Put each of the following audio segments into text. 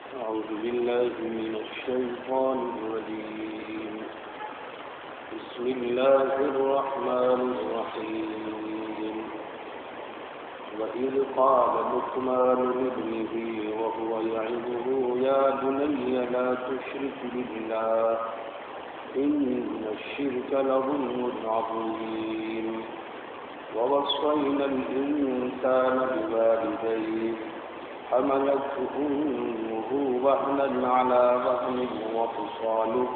أعوذ بالله من الشيطان الرجيم. بسم الله الرحمن الرحيم. وإذ قال لقمان لابنه وهو يعظه يا بني لا تشرك بالله إن الشرك لظلم عظيم. ووصينا الإنسان بوالديه حملته أمه وهنا على وهن وفصاله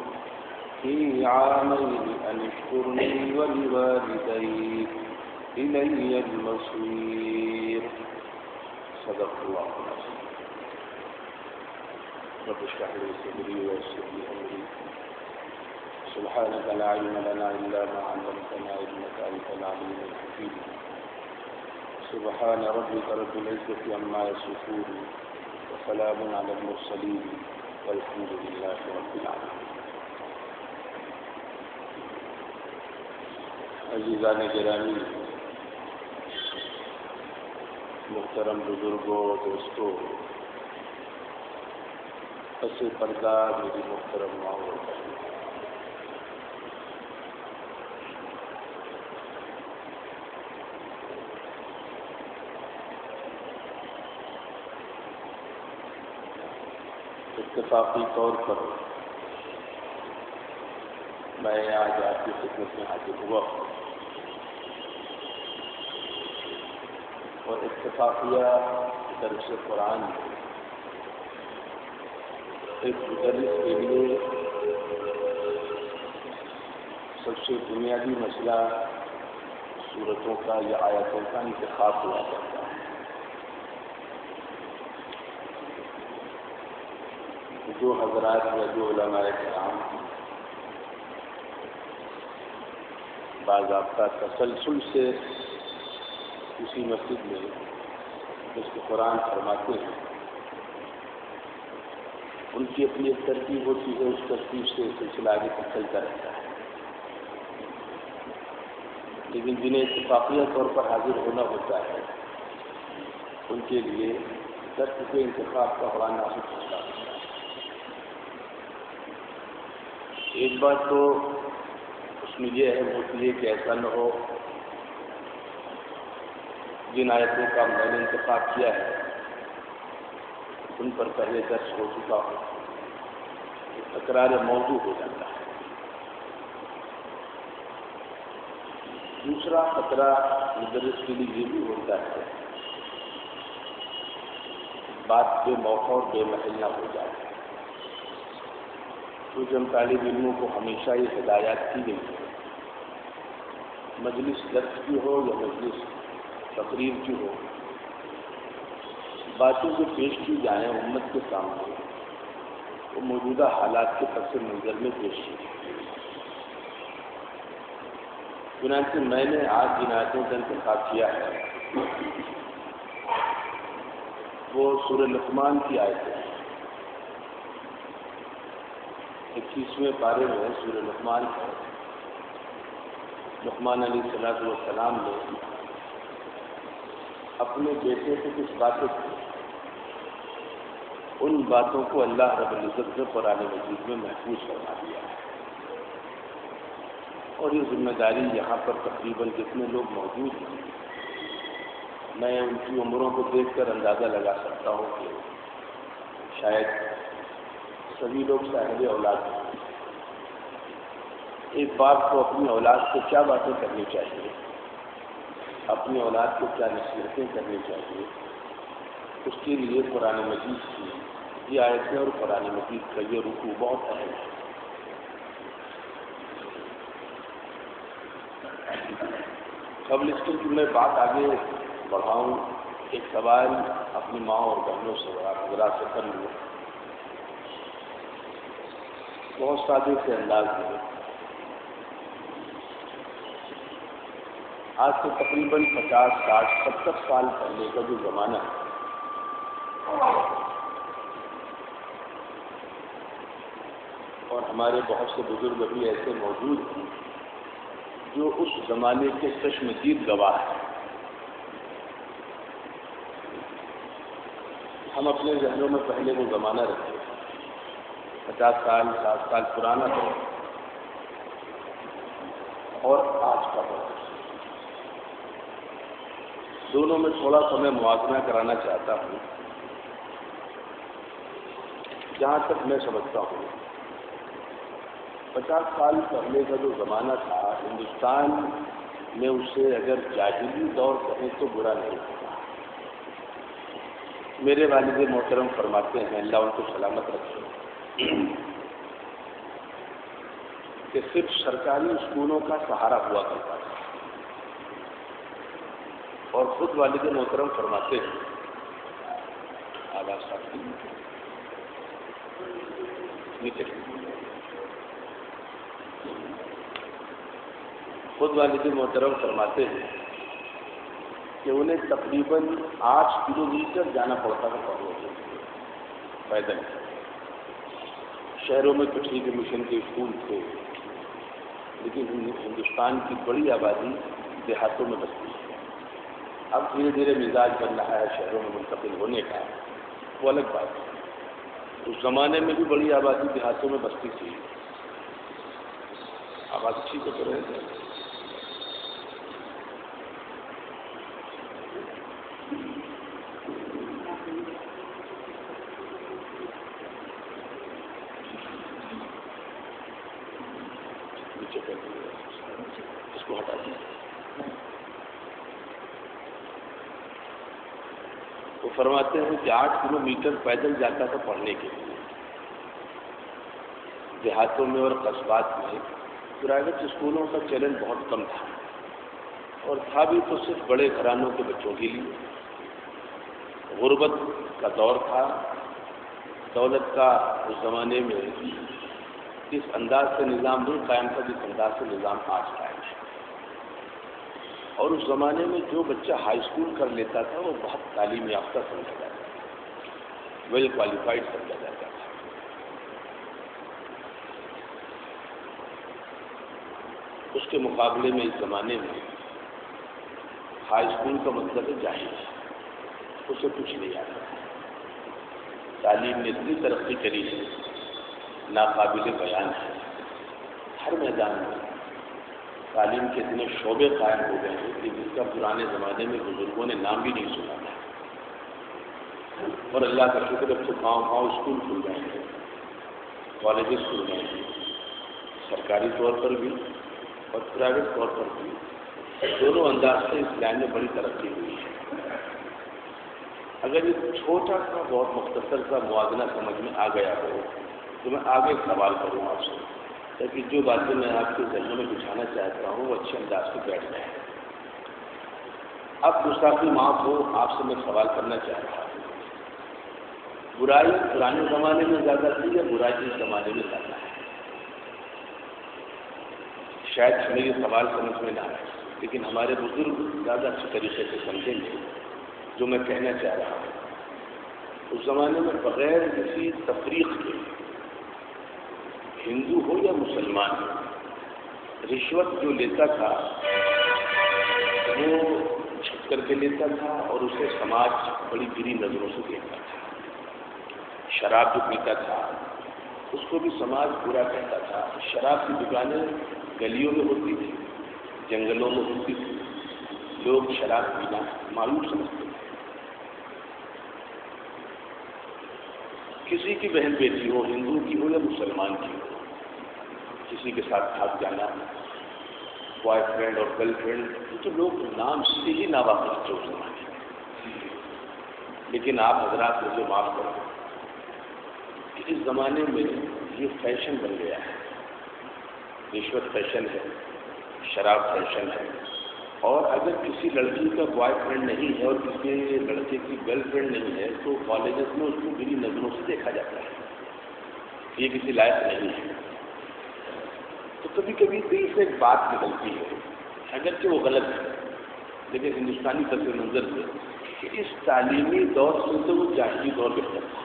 في عامين أن اشكر لي ولوالديك إلي المصير. صدق الله العظيم. رب اشرح لي صدري ويسر لي أمري. سبحانك لا علم لنا إلا ما علمتنا إنك أنت العليم الحكيم. سبحان ربك رب العزة عما يصفون وسلام على المرسلين والحمد لله رب العالمين. عزیزان گرامی، محترم بزرگوں، دوستوں، پس پردہ میری محترم ماں اور بہنوں، اتفاقی طور پر میں آج آپ کی خدمت میں حاضر ہوا ہوں اور اتفاقیہ درس قرآن میں ایک مدرس کے لیے سب سے بنیادی مسئلہ صورتوں کا یا آیتوں کا انتخاب ہوا کرتا ہے. جو حضرات یا جو علماء کرام باضابطہ تسلسل سے کسی مسجد میں اس کو قرآن فرماتے ہیں، ان کی اپنی ایک ترتیب ہوتی ہے، اس ترتیب سے سلسلہ آگے تک چلتا رہتا ہے. لیکن جنہیں اتفاقیہ طور پر حاضر ہونا ہوتا ہے ان کے لیے درس کے انتخاب کا بڑا نازک ہوتا ہے. ایک بات تو اس میں یہ اہم ہوتی ہے کہ ایسا نہ ہو جن آیتوں کا میں نے انتخاب کیا ہے ان پر پہلے درس ہو چکا ہو، تکرار موضوع ہو جاتا ہے. دوسرا خطرہ مدرس کے لیے یہ بھی ہوتا ہے بات بے موقع اور بے محل نہ ہو جائے. کیونکہ ہم طالب علموں کو ہمیشہ یہ ہدایات کی گئی ہے، مجلس درس کی ہو یا مجلس تقریر کی ہو، باتیں جو پیش کی جائیں امت کے سامنے وہ موجودہ حالات کے پس منظر میں پیش کی. چنانچہ میں نے آج جن آیتوں کا انتخاب کیا ہے وہ سورہ لقمان کی آیتیں ہیں. 21ویں پارے میں سورہ لقمان ہے. لقمان علیہ السلام نے اپنے بیٹے سے کچھ باتیں کی، ان باتوں کو اللہ رب العزت نے قرآن مجید میں محفوظ فرما دیا ہے. اور یہ ذمہ داری یہاں پر تقریباً جتنے لوگ موجود ہیں میں ان کی عمروں کو دیکھ کر اندازہ لگا سکتا ہوں کہ شاید سبھی لوگ صاحب اولاد ہیں. ایک باپ کو اپنی اولاد کو کیا باتیں کرنی چاہیے، اپنی اولاد کو کیا نصیحتیں کرنی چاہیے، اس کے لیے قرآن مجید کی یہ آیتیں اور قرآن مجید کا یہ رکوع بہت اہم ہے. قبل اس کے میں بات آگے بڑھاؤں ایک سوال اپنی ماں اور بہنوں سے حضرات سے کر لوں. بہت سادے سے انداز میں آج سے تقریباً 50, 60, 70 سال پہلے کا جو زمانہ ہے اور ہمارے بہت سے بزرگ ابھی ایسے موجود ہیں جو اس زمانے کے چشمدید گواہ ہیں. ہم اپنے ذہنوں میں پہلے وہ زمانہ رکھتے 50 سال 60 سال پرانا دور اور آج کا دور، دونوں میں تھوڑا سا میں موازنہ کرانا چاہتا ہوں۔ جہاں تک میں سمجھتا ہوں 50 سال پہلے کا جو زمانہ تھا ہندوستان میں، اسے اگر جاہلی دور کہیں تو برا نہیں ہوگا۔ میرے والد محترم فرماتے ہیں، اللہ ان کو سلامت رکھے، کہ صرف سرکاری اسکولوں کا سہارا ہوا کرتا تھا، اور خود والد محترم فرماتے ہیں، آواز ساتھ نیچے، خود والد محترم فرماتے ہیں کہ انہیں تقریباً 8 کلومیٹر جانا پڑتا تھا پڑھنے کے لیے پیدل۔ شہروں میں کچھ ہی مشن کے اسکول تھے، لیکن ہندوستان کی بڑی آبادی دیہاتوں میں بستی ہے۔ اب دھیرے دھیرے مزاج بن رہا ہے شہروں میں منتقل ہونے کا، وہ الگ بات ہے۔ اس زمانے میں بھی بڑی آبادی دیہاتوں میں بستی تھی۔ آواز اچھی تو رہے ہیں۔ اس کو ہٹا دیں۔ وہ فرماتے ہیں کہ 8 کلومیٹر پیدل جاتا تھا پڑھنے کے لیے۔ دیہاتوں میں اور قصبات میں پرائیویٹ اسکولوں کا چلن بہت کم تھا، اور تھا بھی تو صرف بڑے گھرانوں کے بچوں کے لیے۔ غربت کا دور تھا، دولت کا اس زمانے میں اس انداز سے نظام نہیں قائم تھا جس انداز سے نظام آج قائم ہے، اور اس زمانے میں جو بچہ ہائی اسکول کر لیتا تھا وہ بہت تعلیم یافتہ سمجھا جاتا تھا، ویل کوالیفائڈ سمجھا جاتا تھا۔ اس کے مقابلے میں اس زمانے میں ہائی اسکول کا مطلب ہے جاہل، اسے کچھ نہیں آتا۔ تعلیم نے اتنی ترقی کری ہے، ناقابل بیان ہے۔ ہر میدان میں تعلیم کے اتنے شعبے قائم ہو گئے ہیں کہ جس کا پرانے زمانے میں بزرگوں نے نام بھی نہیں سنا تھا، اور اللہ کا شکر اب تو گاؤں گاؤں اسکول کھل گئے ہیں، کالجز کھل گئے ہیں، سرکاری طور پر بھی اور پرائیویٹ طور پر بھی۔ دونوں انداز سے اس لائن میں بڑی ترقی ہوئی ہے۔ اگر یہ چھوٹا سا بہت مختصر سا موازنہ سمجھ میں آ گیا ہو تو میں آگے ایک سوال کروں آپ سے، تاکہ جو باتیں میں آپ کے ذہنوں میں بچھانا چاہتا ہوں وہ اچھے انداز سے بیٹھ جائیں۔ اب گستاخی معاف ہو، آپ سے میں سوال کرنا چاہ رہا ہوں، برائی پرانے زمانے میں زیادہ تھی یا برائی اس زمانے میں زیادہ ہے؟ شاید ہمیں یہ سوال سمجھ میں نہ آئے، لیکن ہمارے بزرگ زیادہ اچھے طریقے سے سمجھیں گے جو میں کہنا چاہ رہا ہوں۔ اس زمانے میں بغیر کسی تفریق کے، ہندو ہو یا مسلمان ہو، رشوت جو لیتا تھا وہ چھپ کر کے لیتا تھا، اور اسے سماج بڑی گری نظروں سے دیکھتا تھا۔ شراب جو پیتا تھا اس کو بھی سماج برا کہتا تھا۔ شراب کی دکانیں گلیوں میں ہوتی تھی، جنگلوں میں ہوتی تھی، لوگ شراب پینا معلوم سمجھتے تھے۔ کسی کی بہن بیٹی ہو، ہندو کی ہو یا مسلمان کی ہو، کسی کے ساتھ بھاگ جانا، بوائے فرینڈ اور گرل فرینڈ، یہ تو لوگ نام سے ہی ناواقف تھے اس زمانے میں۔ لیکن آپ حضرات مجھے معاف کرو کہ اس زمانے میں یہ فیشن بن گیا ہے۔ رشوت فیشن ہے، شراب فیشن ہے، اور اگر کسی لڑکی کا بوائے فرینڈ نہیں ہے اور کسی لڑکے کی گرل فرینڈ نہیں ہے تو کالجز میں اس کو بری نظروں سے دیکھا جاتا ہے، یہ کسی لائق نہیں ہے۔ تو کبھی کبھی دل سے ایک بات نکلتی ہے، اگرچہ وہ غلط ہے، لیکن ہندوستانی پس منظر سے کہ اس تعلیمی دور سے تو وہ جاہلی دور بہتر تھا۔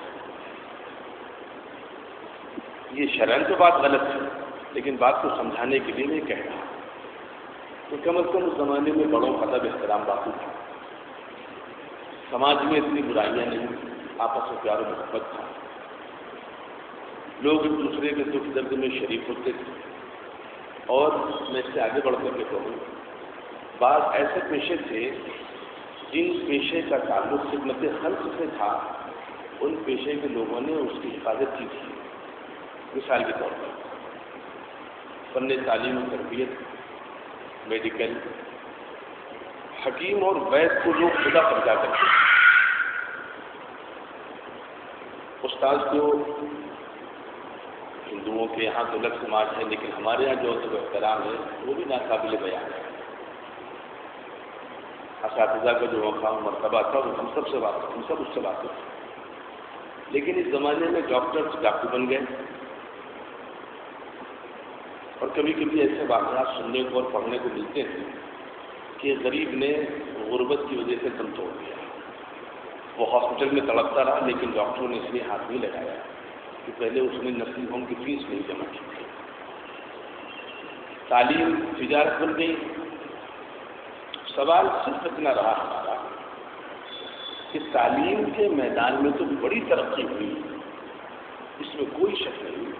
یہ شرعاً تو بات غلط ہے، لیکن بات کو سمجھانے کے لیے میں کہہ رہا ہوں تو کم از کم اس زمانے میں بڑوں کا ادب احترام باقی تھا، سماج میں اتنی برائیاں نہیں، آپس میں پیار و محبت تھا، لوگ ایک دوسرے کے دکھ درد میں شریک ہوتے تھے. اور میں اس سے آگے بڑھ کر کے کہوں، بعض ایسے پیشے تھے جن پیشے کا تعلق خدمت خلق سے تھا، ان پیشے کے لوگوں نے اس کی حفاظت کی تھی. مثال کے طور پر فن تعلیم و تربیت، میڈیکل، حکیم اور وید کو لوگ خدا سمجھا کرتے ہیں. استاذ کو ہندوؤں کے یہاں تو الگ سماج ہے، لیکن ہمارے یہاں جو ادب احترام ہے وہ بھی ناقابل بیان ہے. اساتذہ کا جو مقام مرتبہ تھا وہ ہم سب اس سے واقف ہیں. لیکن اس زمانے میں ڈاکٹر ڈاکٹر بن گئے، اور کبھی کبھی ایسے واقعات سننے کو اور پڑھنے کو ملتے ہیں کہ غریب نے غربت کی وجہ سے دم توڑ دیا. وہ ہاسپٹل میں تڑپتا رہا، لیکن ڈاکٹروں نے اس لیے ہاتھ نہیں لگایا کہ پہلے اس نے نرسنگ ہوم کی فیس نہیں جمع کی تھی. تعلیم تجارت بن گئی. سوال صرف اتنا رہا ہمارا کہ تعلیم کے میدان میں تو بڑی ترقی ہوئی، اس میں کوئی شک نہیں،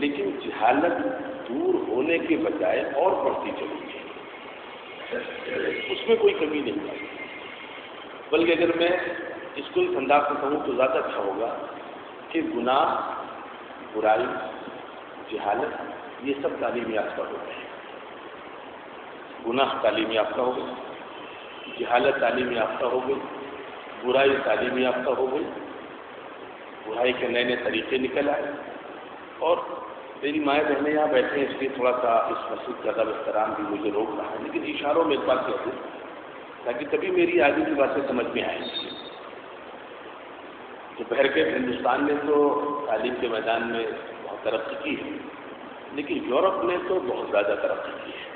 لیکن جہالت دور ہونے کے بجائے اور بڑھتی چلی گئی. اس میں کوئی کمی نہیں آئی. بلکہ اگر میں اس کو اس انداز سے کہوں تو زیادہ اچھا ہوگا کہ گناہ، برائی، جہالت یہ سب تعلیم یافتہ ہو گئے. گناہ تعلیم یافتہ ہو گئے، جہالت تعلیم یافتہ ہو گئی، برائی تعلیم یافتہ ہو گئی، برائی کے نئے نئے طریقے نکل آئے. اور میری مائیں بہنیں یہاں بیٹھے ہیں، اس لیے تھوڑا سا اس مسجد کا ادب احترام بھی مجھے روک رہا ہے، لیکن اشاروں میں ایک بات کہتے ہیں تاکہ تبھی میری آگے کی باتیں سمجھ میں آئیں. کہ بہر کے ہندوستان نے تو تعلیم کے میدان میں بہت ترقی کی ہے، لیکن یورپ نے تو بہت زیادہ ترقی کی ہے.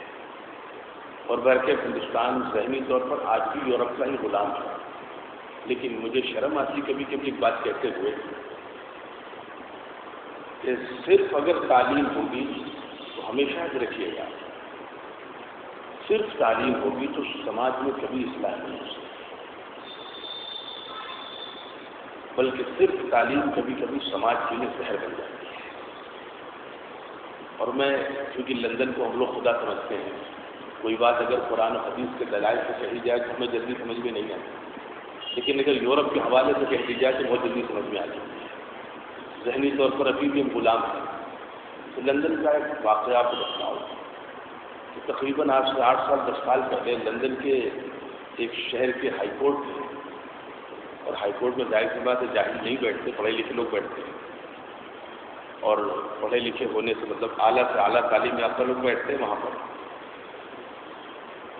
اور بہر کے ہندوستان ذہنی طور پر آج بھی یورپ کا ہی غلام ہے. لیکن مجھے شرم آتی کبھی کبھی ایک بات کہتے ہوئے کہ صرف اگر تعلیم ہوگی تو ہمیشہ یاد رکھیے گا، صرف تعلیم ہوگی تو سماج میں کبھی اصلاح نہیں ہو سکتی، بلکہ صرف تعلیم کبھی کبھی سماج کے لیے زہر بن جاتی ہے. اور میں چونکہ لندن کو ہم لوگ خدا سمجھتے ہیں، کوئی بات اگر قرآن و حدیث کے دلائل سے کہی جائے تو ہمیں جلدی سمجھ میں نہیں آتی، لیکن اگر یورپ کے حوالے سے کہہ دی جائے تو بہت جلدی سمجھ میں آ جاتی ہے. ذہنی طور پر ابھی بھی ہم غلام ہیں. تو لندن کا ایک واقعہ آپ کو بتاؤ کہ تقریباً آج سے 8 سال 10 سال پہلے لندن کے ایک شہر کے ہائی کورٹ میں، اور ہائی کورٹ میں ظاہر سی بات ہے جاہل نہیں بیٹھتے، پڑھے لکھے لوگ بیٹھتے ہیں، اور پڑھے لکھے ہونے سے مطلب اعلیٰ سے اعلیٰ تعلیم یافتہ لوگ بیٹھتے ہیں.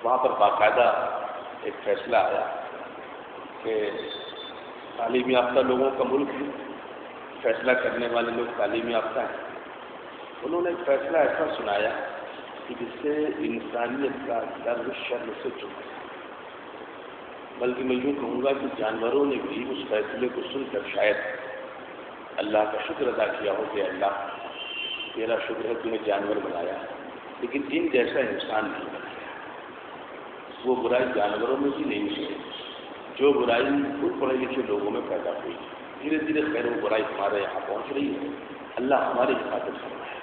وہاں پر باقاعدہ ایک فیصلہ آیا کہ تعلیم یافتہ لوگوں کا ملک ہے، فیصلہ کرنے والے لوگ تعلیم یافتہ ہیں. انہوں نے ایک فیصلہ ایسا سنایا کہ جس سے انسانیت کا در شر سے چکا. بلکہ میں یوں کہوں گا کہ جانوروں نے بھی اس فیصلے کو سن کر شاید اللہ کا شکر ادا کیا ہو کہ اللہ تیرا شکر ہے تو نے جانور بنایا، لیکن ان جیسا انسان نہیں بنایا. وہ برائی جانوروں میں بھی نہیں ہے جو برائی خود پڑھے لکھے لوگوں میں پیدا ہوئی. دھیرے دھیرے خیر وہ برائی ہمارے یہاں پہنچ رہی ہے. اللہ ہماری حفاظت کر رہا ہے.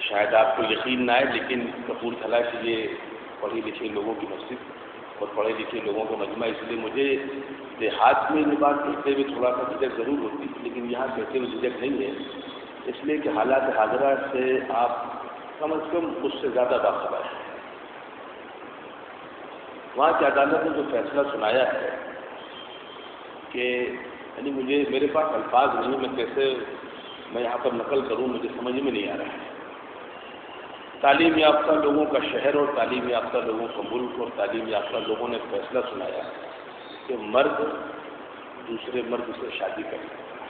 شاید آپ کو یقین نہ آئے، لیکن کپورتھلا کے یہ پڑھے لکھے لوگوں کی مسجد اور پڑھے لکھے لوگوں کا مجمع، اس لیے مجھے دیہات میں یہ بات کہتے ہوئے تھوڑا سا جھجک ضرور ہوتی، لیکن یہاں کہتے ہوئے جھجک نہیں ہے، اس لیے کہ حالات حاضرہ سے آپ کم از کم اس سے زیادہ باخبر ہیں. وہاں کی عدالت نے جو فیصلہ سنایا ہے کہ یعنی میرے پاس الفاظ نہیں، میں یہاں پر نقل کروں، مجھے سمجھ میں نہیں آ رہا ہے. تعلیم یافتہ لوگوں کا شہر اور تعلیم یافتہ لوگوں کا ملک اور تعلیم یافتہ لوگوں نے فیصلہ سنایا کہ مرد دوسرے مرد سے شادی کر سکتا ہے،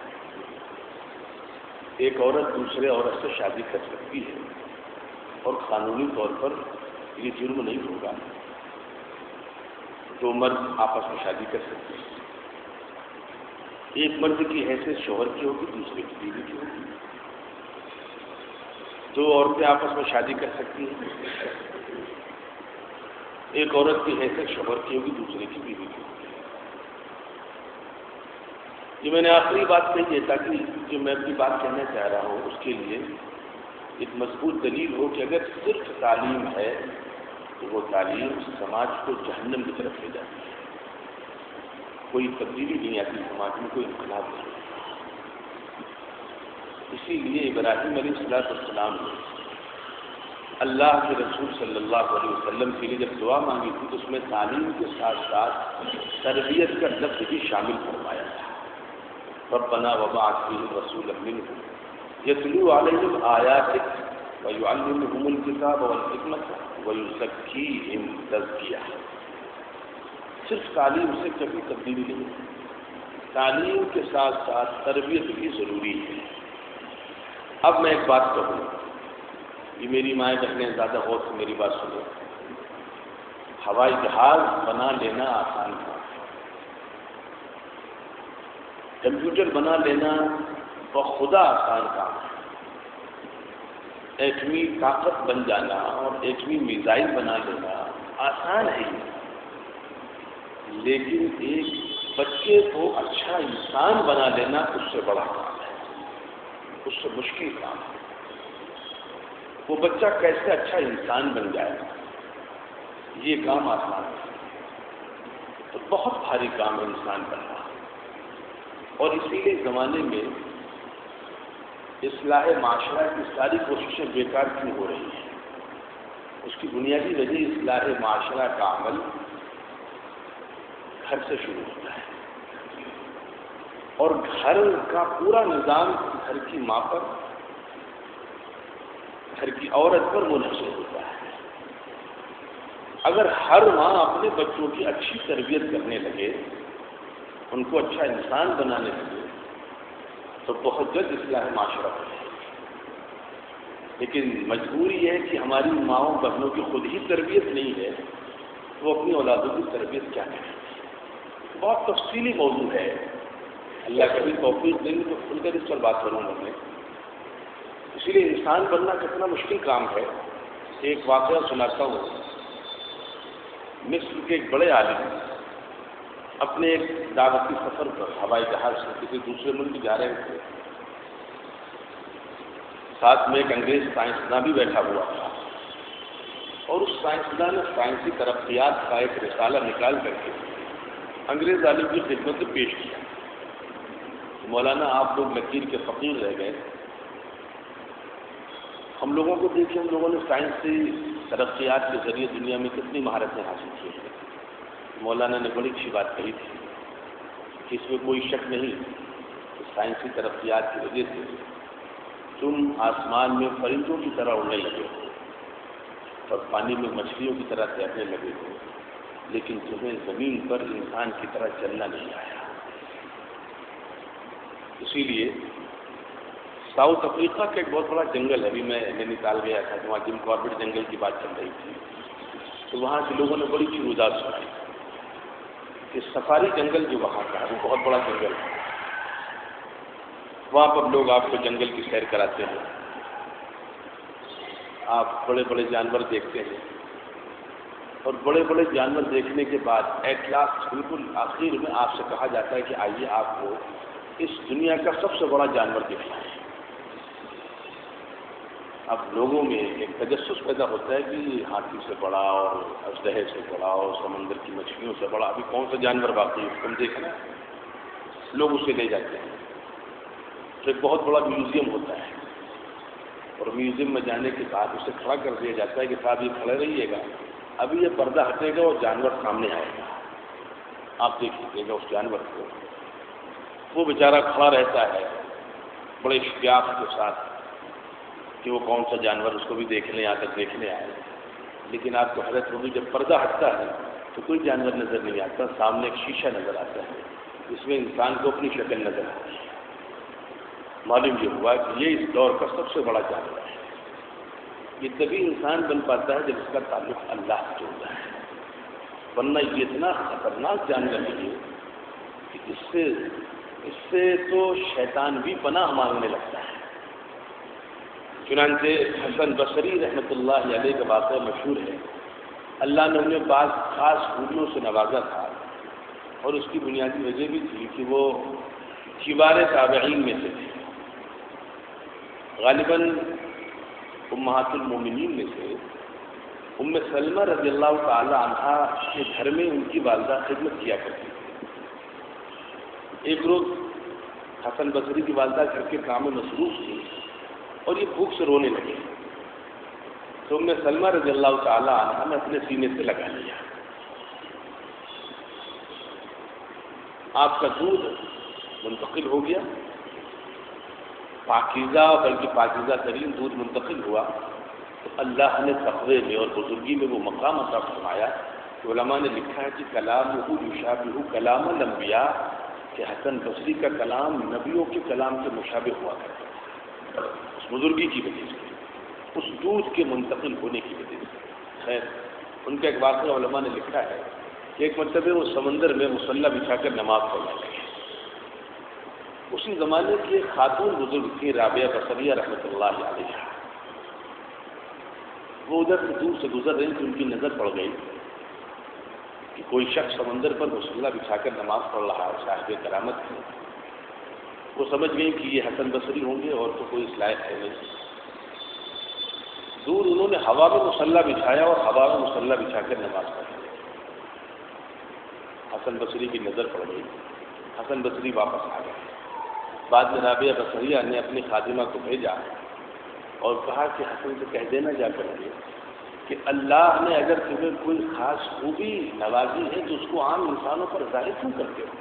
ایک عورت دوسرے عورت سے شادی کر سکتی ہے، اور قانونی طور پر یہ جرم نہیں ہوگا. دو مرد آپس میں شادی کر سکتے ہیں. ایک مرد کی حیثیت شوہر کی ہوگی، دوسرے کی بیوی کی ہوگی. دو عورتیں آپس میں شادی کر سکتی ہیں. ایک عورت کی حیثیت شوہر کی ہوگی، دوسرے کی بیوی کی ہوگی. یہ میں نے آخری بات کہی ہے تاکہ جو میں اپنی بات کہنا چاہ رہا ہوں اس کے لیے ایک مضبوط دلیل ہو کہ اگر صرف تعلیم ہے تو وہ تعلیم سماج کو جہنم کی طرف لے جاتی ہے، کوئی تبدیلی نہیں آتی سماج میں، کوئی انقلاب نہیں آتا۔ اسی لیے ابراہیم علیہ السلام نے اللہ کے رسول صلی اللہ علیہ وسلم کے لیے جب دعا مانگی تھی تو اس میں تعلیم کے ساتھ ساتھ تربیت کا لفظ بھی شامل فرمایا تھا۔ ربنا وبعث فیہم رسولا منہم یتلو علیہم آیاتک ویعلمہم الکتاب والحکمۃ ویزکیہم تزکیہ۔ صرف تعلیم سے کبھی تبدیلی نہیں ہوتی، تعلیم کے ساتھ ساتھ تربیت بھی ضروری ہے۔ اب میں ایک بات کہوں، یہ میری مائیں بہنیں زیادہ غور سے میری بات سنو، ہوائی جہاز بنا لینا آسان ہے، کمپیوٹر بنا لینا بخدا آسان کام ہے، ایٹمی طاقت بن جانا اور ایٹمی میزائل بنا لینا آسان ہے، لیکن ایک بچے کو اچھا انسان بنا لینا اس سے بڑا کام ہے، اس سے مشکل کام ہے۔ وہ بچہ کیسے اچھا انسان بن جائے یہ کام آسان ہے، تو بہت بھاری کام ہے انسان بننا، اور اسی لیے زمانے میں اصلاح معاشرہ کی ساری کوششیں بیکار کیوں ہو رہی ہیں؟ اس کی بنیادی وجہ اصلاح معاشرہ کا عمل گھر سے شروع ہوتا ہے، اور گھر کا پورا نظام گھر کی ماں پر، گھر کی عورت پر منحصر ہوتا ہے۔ اگر ہر ماں اپنے بچوں کی اچھی تربیت کرنے لگے، ان کو اچھا انسان بنانے لگے، تو بہت جلد اصلاح معاشرہ ہو جائے۔ لیکن مجبوری یہ ہے کہ ہماری ماؤں بہنوں کی خود ہی تربیت نہیں ہے، وہ اپنی اولادوں کی تربیت کیا کریں؟ بہت تفصیلی موضوع ہے، اللہ کبھی توفیق دیں گے تو کھل کر اس پر بات کروں گا میں۔ اسی لیے انسان بننا کتنا مشکل کام ہے۔ ایک واقعہ سناتا ہوں، مصر کے ایک بڑے عالم اپنے ایک دعوتی سفر پر ہوائی جہاز سے کسی دوسرے ملک جا رہے تھے، ساتھ میں ایک انگریز سائنسداں بھی بیٹھا ہوا تھا، اور اس سائنسداں نے سائنسی ترقیات کا ایک رسالہ نکال کر کے انگریز عالم کی خدمت میں پیش کیا۔ مولانا آپ لوگ لکیر کے فقیر رہ گئے، ہم لوگوں کو دیکھیں، ہم لوگوں نے سائنسی ترقیات کے ذریعے دنیا میں کتنی مہارتیں حاصل کی ہیں۔ مولانا نے بڑی اچھی بات کہی تھی کہ اس میں کوئی شک نہیں کہ سائنسی ترقیات کی وجہ سے تم آسمان میں پرندوں کی طرح اڑنے لگے ہو اور پانی میں مچھلیوں کی طرح تیرنے لگے ہو، لیکن تمہیں زمین پر انسان کی طرح چلنا نہیں آیا۔ اسی لیے ساؤتھ افریقہ کا ایک بہت بڑا جنگل ہے، ابھی میں نینی تال گیا تھا، وہاں جم کاربیٹ جنگل کی بات چل رہی تھی، تو وہاں کے لوگوں نے بڑی چیخ سنائی کہ سفاری جنگل جو وہاں کا ہے وہ بہت بڑا جنگل ہے، وہاں پر لوگ آپ کو جنگل کی سیر کراتے ہیں، آپ بڑے بڑے جانور دیکھتے ہیں، اور بڑے بڑے جانور دیکھنے کے بعد ایٹ لاسٹ بالکل آخر میں آپ سے کہا جاتا ہے کہ آئیے آپ کو اس دنیا کا سب سے بڑا جانور دکھائیں۔ اب لوگوں میں ایک تجسس پیدا ہوتا ہے کہ ہاتھی سے بڑا اور اژدہے سے بڑا اور سمندر کی مچھلیوں سے بڑا ابھی کون سا جانور باقی ہے تم دیکھنا، لوگ اسے لے جاتے ہیں۔ تو ایک بہت بڑا میوزیم ہوتا ہے، اور میوزیم میں جانے کے بعد اسے کھڑا کر دیا جاتا ہے کہ صاحب یہ کھڑے رہیے گا، ابھی یہ پردہ ہٹے گا اور جانور سامنے آئے گا، آپ دیکھ لیجیے گا اس جانور کو۔ وہ بیچارہ کھڑا رہتا ہے بڑے اشتیاق کے ساتھ کہ وہ کون سا جانور اس کو بھی دیکھنے آ کر دیکھنے آئے، لیکن آپ کو حیرت ہوگی جب پردہ ہٹتا ہے تو کوئی جانور نظر نہیں آتا، سامنے ایک شیشہ نظر آتا ہے، اس میں انسان کو اپنی شکل نظر آتی ہے۔ معلوم یہ ہوا کہ یہ اس دور کا سب سے بڑا جانور ہے۔ یہ تبھی انسان بن پاتا ہے جب اس کا تعلق اللہ سے ہوتا ہے، ورنہ یہ اتنا خطرناک جانور ہے کہ اس سے تو شیطان بھی پناہ مانگنے لگتا ہے۔ چنانچہ حسن بصری رحمۃ اللہ علیہ کا واقعہ مشہور ہے، اللہ نے انہیں بعض خاص خوبیوں سے نوازا تھا، اور اس کی بنیادی وجہ بھی تھی کہ وہ کبار تابعین میں سے تھے، غالباً امہات المومنین میں سے ام سلمہ رضی اللہ تعالی عنہا کے گھر میں ان کی والدہ خدمت کیا کرتی تھی۔ ایک روز حسن بصری کی والدہ گھر کے کام میں مصروف تھی اور یہ بھوک سے رونے لگے، تو ام سلمہ رضی اللہ تعالی عنہا نے اپنے سینے سے لگا لیا۔ آپ کا دودھ منتقل ہو گیا، پاکیزہ بلکہ پاکیزہ ترین دودھ منتقل ہوا، تو اللہ نے تقوی میں اور بزرگی میں وہ مقام عطا فرمایا کہ علماء نے لکھا ہے کہ کلامہ یشابہ کلام الانبیاء، کہ حسن بصری کا کلام نبیوں کے کلام کے مشابہ ہوا کرتا ہے، اس بزرگی کی وجہ سے، اس دودھ کے منتقل ہونے کی وجہ سے۔ خیر، ان کا ایک واقعہ علماء نے لکھا ہے کہ ایک مرتبہ وہ سمندر میں مصلی بچھا کر نماز پڑھنے لگے۔ اسی زمانے کی ایک خاتون بزرگ تھی رابعہ بصریہ رحمۃ اللہ علیہ، وہ ادھر سے دور سے گزر رہی تھی، ان کی نظر پڑ گئی کہ کوئی شخص سمندر پر مصلی بچھا کر نماز پڑھ رہا ہے، صاحب کرامت ہے۔ وہ سمجھ گئی کہ یہ حسن بصری ہوں گے اور تو کوئی اس لائق ہے نہیں۔ دور انہوں نے ہوا میں مصلی بچھایا اور ہوا میں مصلی بچھا کر نماز پڑھی۔ حسن بصری کی نظر پڑ گئی، حسن بصری واپس آ گئے۔ بعد میں رابعہ بصریہ نے اپنی خادمہ کو بھیجا اور کہا کہ حسن سے کہہ دینا جا کر کے کہ اللہ نے اگر تمہیں کوئی خاص خوبی نوازی ہے تو اس کو عام انسانوں پر ظاہر کیوں کرتے ہو؟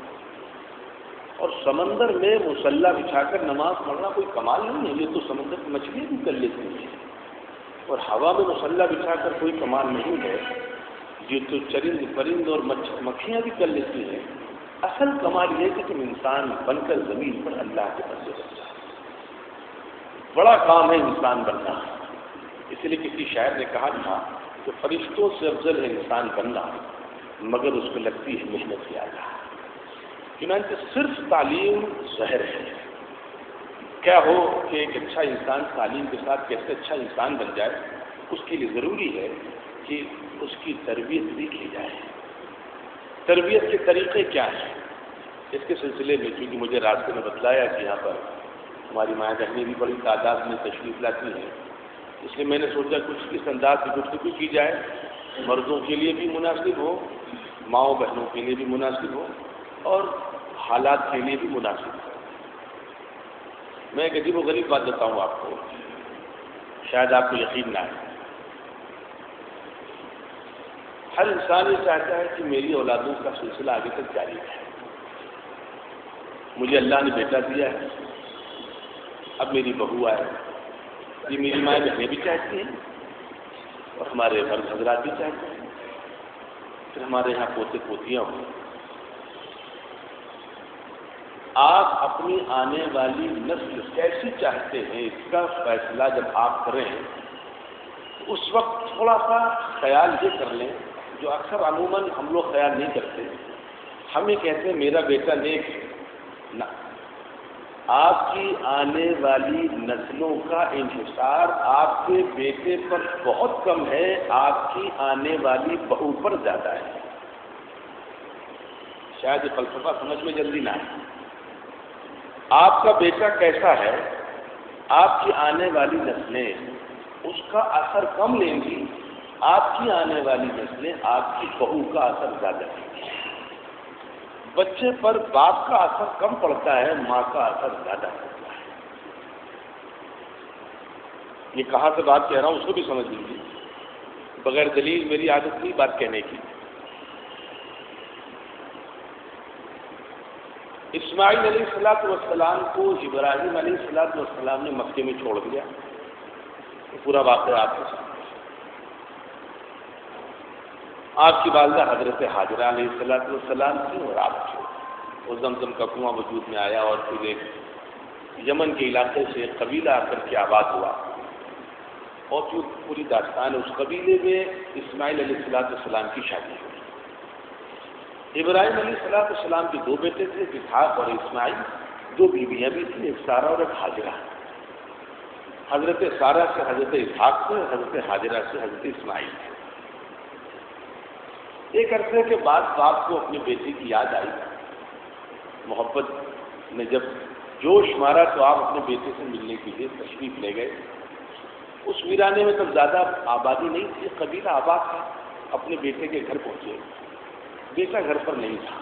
اور سمندر میں مصلی بچھا کر نماز پڑھنا کوئی کمال نہیں ہے، یہ تو سمندر کی مچھلیاں بھی کر لیتی ہیں، اور ہوا میں مصلی بچھا کر کوئی کمال نہیں ہے، یہ تو چرند پرند اور مکھیاں بھی کر لیتی ہیں۔ اصل کمال یہ ہے کہ تم انسان بن کر زمین پر اللہ کے بندے بن جاؤ۔ بڑا کام ہے انسان بننا، اس لیے کسی شاعر نے کہا تھا کہ فرشتوں سے افضل ہے انسان بننا، مگر اس کو لگتی ہے محنت زیادہ۔ چنانچہ صرف تعلیم زہر ہے۔ کیا ہو کہ ایک اچھا انسان تعلیم کے ساتھ کیسے اچھا انسان بن جائے، اس کے لیے ضروری ہے کہ اس کی تربیت بھی کی جائے۔ تربیت کے طریقے کیا ہیں؟ اس کے سلسلے میں چونکہ مجھے راستے میں بتلایا کہ یہاں پر ہماری ماں بہنیں بھی بڑی تعداد میں تشریف لاتی ہیں، اس لیے میں نے سوچا کچھ اس انداز کی گفتگو کی جائے، مردوں کے لیے بھی مناسب ہو، ماؤں بہنوں کے لیے بھی مناسب ہو، اور حالات کے لیے بھی مناسب ہو۔ میں ایک عجیب و غریب بات بتاؤں آپ کو، شاید آپ کو یقین نہ آئے۔ ہر انسان یہ چاہتا ہے کہ میری اولادوں کا سلسلہ آگے تک جاری ہے۔ مجھے اللہ نے بیٹا دیا ہے، اب میری بہو آئے، یہ میری مائیں بہنیں بھی چاہتی ہیں اور ہمارے مرد حضرات بھی چاہتے ہیں، پھر ہمارے یہاں پوتے پوتیاں ہوں۔ آپ اپنی آنے والی نسل کیسی چاہتے ہیں اس کا فیصلہ جب آپ کریں، اس وقت تھوڑا سا خیال یہ کر لیں جو اکثر عموماً ہم لوگ خیال نہیں کرتے۔ ہمیں کہتے ہیں میرا بیٹا نیک ہے، نہ، آپ کی آنے والی نسلوں کا انحصار آپ کے بیٹے پر بہت کم ہے، آپ کی آنے والی بہو پر زیادہ ہے۔ شاید یہ فلسفہ سمجھ میں جلدی نہ آئے۔ آپ کا بیٹا کیسا ہے، آپ کی آنے والی نسلیں اس کا اثر کم لیں گی، آپ کی آنے والی نسلیں آپ کی بہو کا اثر زیادہ لیں گی۔ بچے پر باپ کا اثر کم پڑتا ہے، ماں کا اثر زیادہ پڑتا ہے۔ یہ کہاں سے بات کہہ رہا ہوں اس کو بھی سمجھ لیجیے، بغیر دلیل میری عادت نہیں بات کہنے کی۔ اسماعیل علیہ السلام کو ابراہیم علیہ السلام نے مکے میں چھوڑ دیا، پورا واقعہ آپ کے سامنے۔ آپ کی والدہ حضرت حاجرہ علیہ السلام تھی اور آپ تھے۔ وہ زمزم کا کنواں وجود میں آیا اور پھر ایک یمن کے علاقے سے ایک قبیلہ آ کر کے آباد ہوا، اور جو پوری داستان ہے، اس قبیلے میں اسماعیل علیہ السلام کی شادی ہوئی۔ ابراہیم علیہ السلام کے دو بیٹے تھے، اسحاق اور اسماعیل، دو بیویاں بھی تھیں، ایک سارہ اور ایک حاجرہ۔ حضرت سارہ سے حضرت اسحاق تھے، حضرت حاجرہ سے حضرت اسماعیل تھے۔ ایک عرصے کے بعد باپ کو اپنے بیٹے کی یاد آئی، محبت نے جب جوش مارا تو آپ اپنے بیٹے سے ملنے کے لیے تشریف لے گئے. اس ویرانے میں تب زیادہ آبادی نہیں تھی، قبیلہ آباد تھا. اپنے بیٹے کے گھر پہنچے، بیٹا گھر پر نہیں تھا.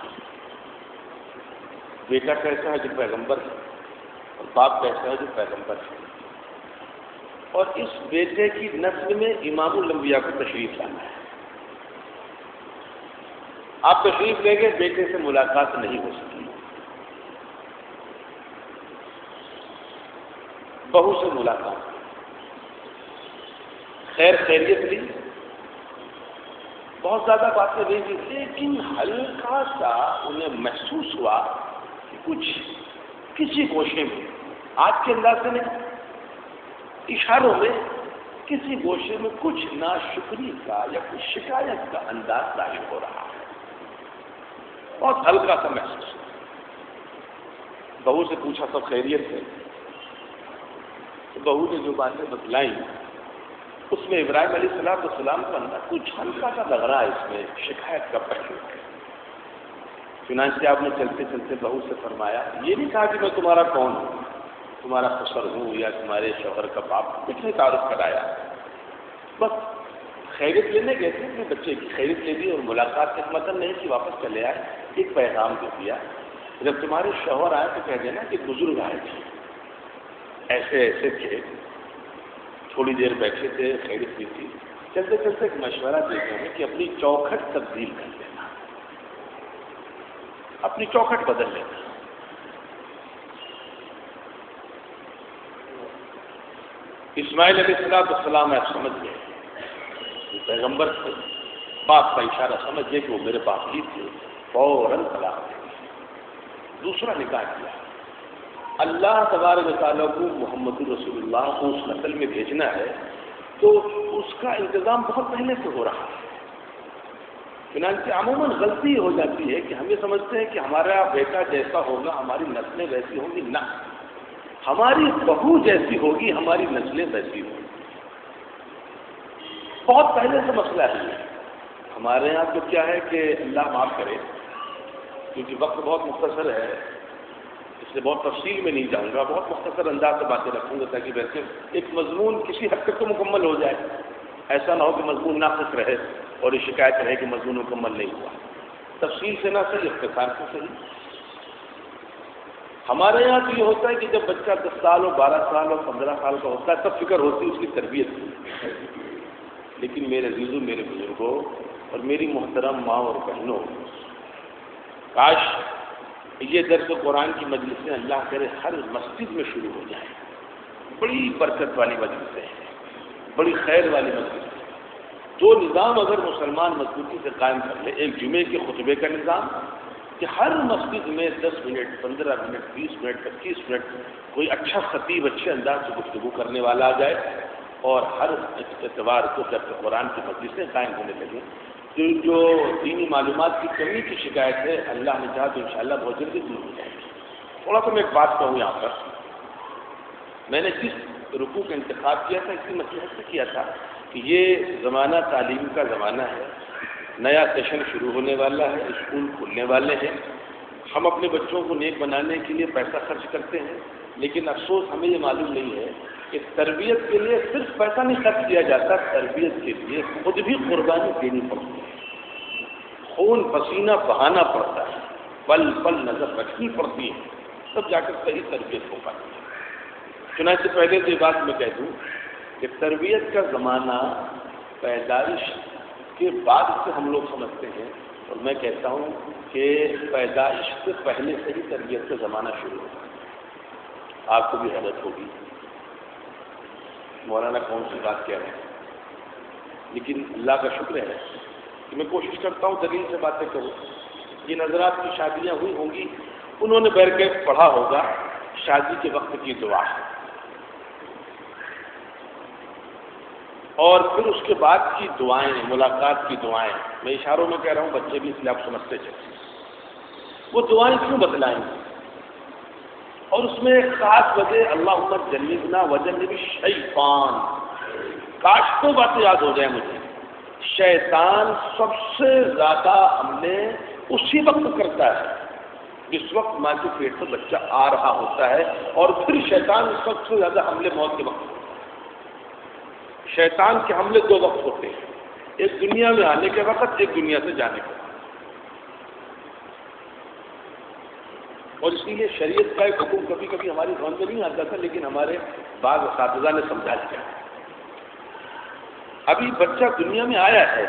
بیٹا کیسا ہے جو پیغمبر ہے، اور باپ کیسا ہے جو پیغمبر ہے. اور اس بیٹے کی نسل میں امام الانبیاء کو تشریف لانا ہے. آپ تشریف لے گئے، بیٹے سے ملاقات نہیں ہو سکی. بہو سے ملاقات، خیر خیریت لی، بہت زیادہ باتیں نہیں کی، لیکن ہلکا سا انہیں محسوس ہوا کہ کچھ کسی گوشے میں، آج کے انداز سے نہیں، اشاروں میں کسی گوشے میں کچھ ناشکری کا یا کچھ شکایت کا انداز ظاہر ہو رہا ہے. بہت ہلکا سا محسوس ہوا. بہو سے پوچھا سب خیریت سے؟ بہو نے جو باتیں بتلائیں اس میں ابراہیم علیہ السلام کا اندر کچھ ہلکا سا لگ رہا ہے، اس میں شکایت کا پہلو ہے. چنانچہ آپ نے چلتے چلتے بہو سے فرمایا، یہ نہیں کہا کہ میں تمہارا کون ہوں، تمہارا خسر ہوں یا تمہارے شوہر کا باپ، کچھ نہیں تعارف کرایا. بس خیریت لینے گئے تھے، اپنے بچے کی خیریت لے دی اور ملاقات کا مطلب نہیں کہ واپس چلے آئے. ایک پیغام دے دیا، جب تمہارے شوہر آئے تو کہہ دینا کہ بزرگ آئے تھے، ایسے ایسے تھے، تھوڑی دیر بیٹھے تھے، خیریت لی تھی. چلتے چلتے ایک مشورہ دیتے ہیں کہ اپنی چوکھٹ تبدیل کر لینا، اپنی چوکھٹ بدل لینا. اسماعیل علیہ السلام آپ سمجھ گئے، پیغمبر تھے، باپ کا اشارہ سمجھ گئے کہ وہ میرے باپ ہی تھے. فوراً طلاق دے دی، دوسرا نکاح کیا. اللہ تبارک و تعالیٰ کو محمد رسول اللہ کو اس نسل میں بھیجنا ہے تو اس کا انتظام بہت پہلے سے ہو رہا ہے. چنانچہ عموماً غلطی ہو جاتی ہے کہ ہم یہ سمجھتے ہیں کہ ہمارا بیٹا جیسا ہوگا ہماری نسلیں ویسی ہوں گی. نہ، ہماری بہو جیسی ہوگی ہماری نسلیں ویسی ہوں گی. بہت پہلے سے مسئلہ ہے. ہمارے یہاں تو کیا ہے کہ اللہ معاف کرے، کیونکہ وقت بہت مختصر ہے اس لیے بہت تفصیل میں نہیں جاؤں گا، بہت مختصر انداز سے باتیں رکھوں گا تاکہ ویسے ایک مضمون کسی حد تک تو مکمل ہو جائے. ایسا نہ ہو کہ مضمون ناقص رہے اور یہ شکایت رہے کہ مضمون مکمل نہیں ہوا. تفصیل سے نہ صحیح، اختصار سے صحیح. ہمارے یہاں تو یہ ہوتا ہے کہ جب بچہ 10 سال اور 12 سال اور 15 سال کا ہوتا ہے تب فکر ہوتی ہے اس کی تربیت کی. لیکن میرے عزیزوں، میرے بزرگوں اور میری محترم ماں اور بہنوں، کاش یہ درس قرآن کی مجلسیں اللہ کرے ہر مسجد میں شروع ہو جائیں. بڑی برکت والی مجلسیں ہیں، بڑی خیر والی مجلسیں. جو نظام اگر مسلمان مضبوطی سے قائم کر لے، ایک جمعے کے خطبے کا نظام کہ ہر مسجد میں 10 منٹ 15 منٹ 20 منٹ 25 منٹ کوئی اچھا خطیب اچھے انداز سے گفتگو کرنے والا آ جائے اور ہر اتوار کو درس قرآن کی مجلسیں قائم ہونے لگیں. جو دینی معلومات کی کمی کی شکایت ہے اللہ نے چاہا تو انشاءاللہ بہت جلدی دور ہو جائے گی. تھوڑا سا میں ایک بات کہوں یہاں پر، میں نے جس رکوع کا انتخاب کیا تھا اسی مصلحت سے کیا تھا کہ یہ زمانہ تعلیم کا زمانہ ہے، نیا سیشن شروع ہونے والا ہے، اسکول کھلنے والے ہیں. ہم اپنے بچوں کو نیک بنانے کے لیے پیسہ خرچ کرتے ہیں، لیکن افسوس ہمیں یہ معلوم نہیں ہے کہ تربیت کے لیے صرف پیسہ نہیں خرچ کیا جاتا، تربیت کے لیے خود بھی قربانی دینی پڑتی ہے، خون پسینہ بہانا پڑتا ہے، پل پل نظر رکھنی پڑتی ہے، تب جا کر صحیح تربیت ہو پاتی ہے. چنانچہ پہلے تو یہ بات میں کہہ دوں کہ تربیت کا زمانہ پیدائش کے بعد سے ہم لوگ سمجھتے ہیں، اور میں کہتا ہوں کہ پیدائش سے پہلے سے ہی تربیت کا زمانہ شروع ہوتا ہے. آپ کو بھی حیرت ہوگی مولانا کون سی بات کہہ رہے ہیں، لیکن اللہ کا شکر ہے کہ میں کوشش کرتا ہوں دلیل سے باتیں کروں. یہ نظرات کی شادیاں ہوئی ہوں گی، انہوں نے بیٹھ کے پڑھا ہوگا شادی کے وقت کی دعا، اور پھر اس کے بعد کی دعائیں، ملاقات کی دعائیں. میں اشاروں میں کہہ رہا ہوں، بچے بھی اس لیے آپ سمجھتے چلیں. وہ دعائیں کیوں بتلائیں گے؟ اور اس میں ایک خاص وجہ اللہم جنبنا وجنب الشیطان. کاش تو باتیں یاد ہو جائیں مجھے. شیطان سب سے زیادہ ہم نے اسی وقت کرتا ہے جس وقت ماں کے پیٹ سے بچہ آ رہا ہوتا ہے، اور پھر شیطان اس وقت سے زیادہ حملے موت کے وقت ہوتے ہیں۔ شیطان کے حملے دو وقت ہوتے ہیں، ایک دنیا میں آنے کے وقت، ایک دنیا سے جانے کے وقت۔ اور اسی لیے شریعت کا ایک حکم کبھی کبھی ہماری سمجھ میں نہیں آتا تھا، لیکن ہمارے بعض اساتذہ نے سمجھا دیا۔ ابھی بچہ دنیا میں آیا ہے،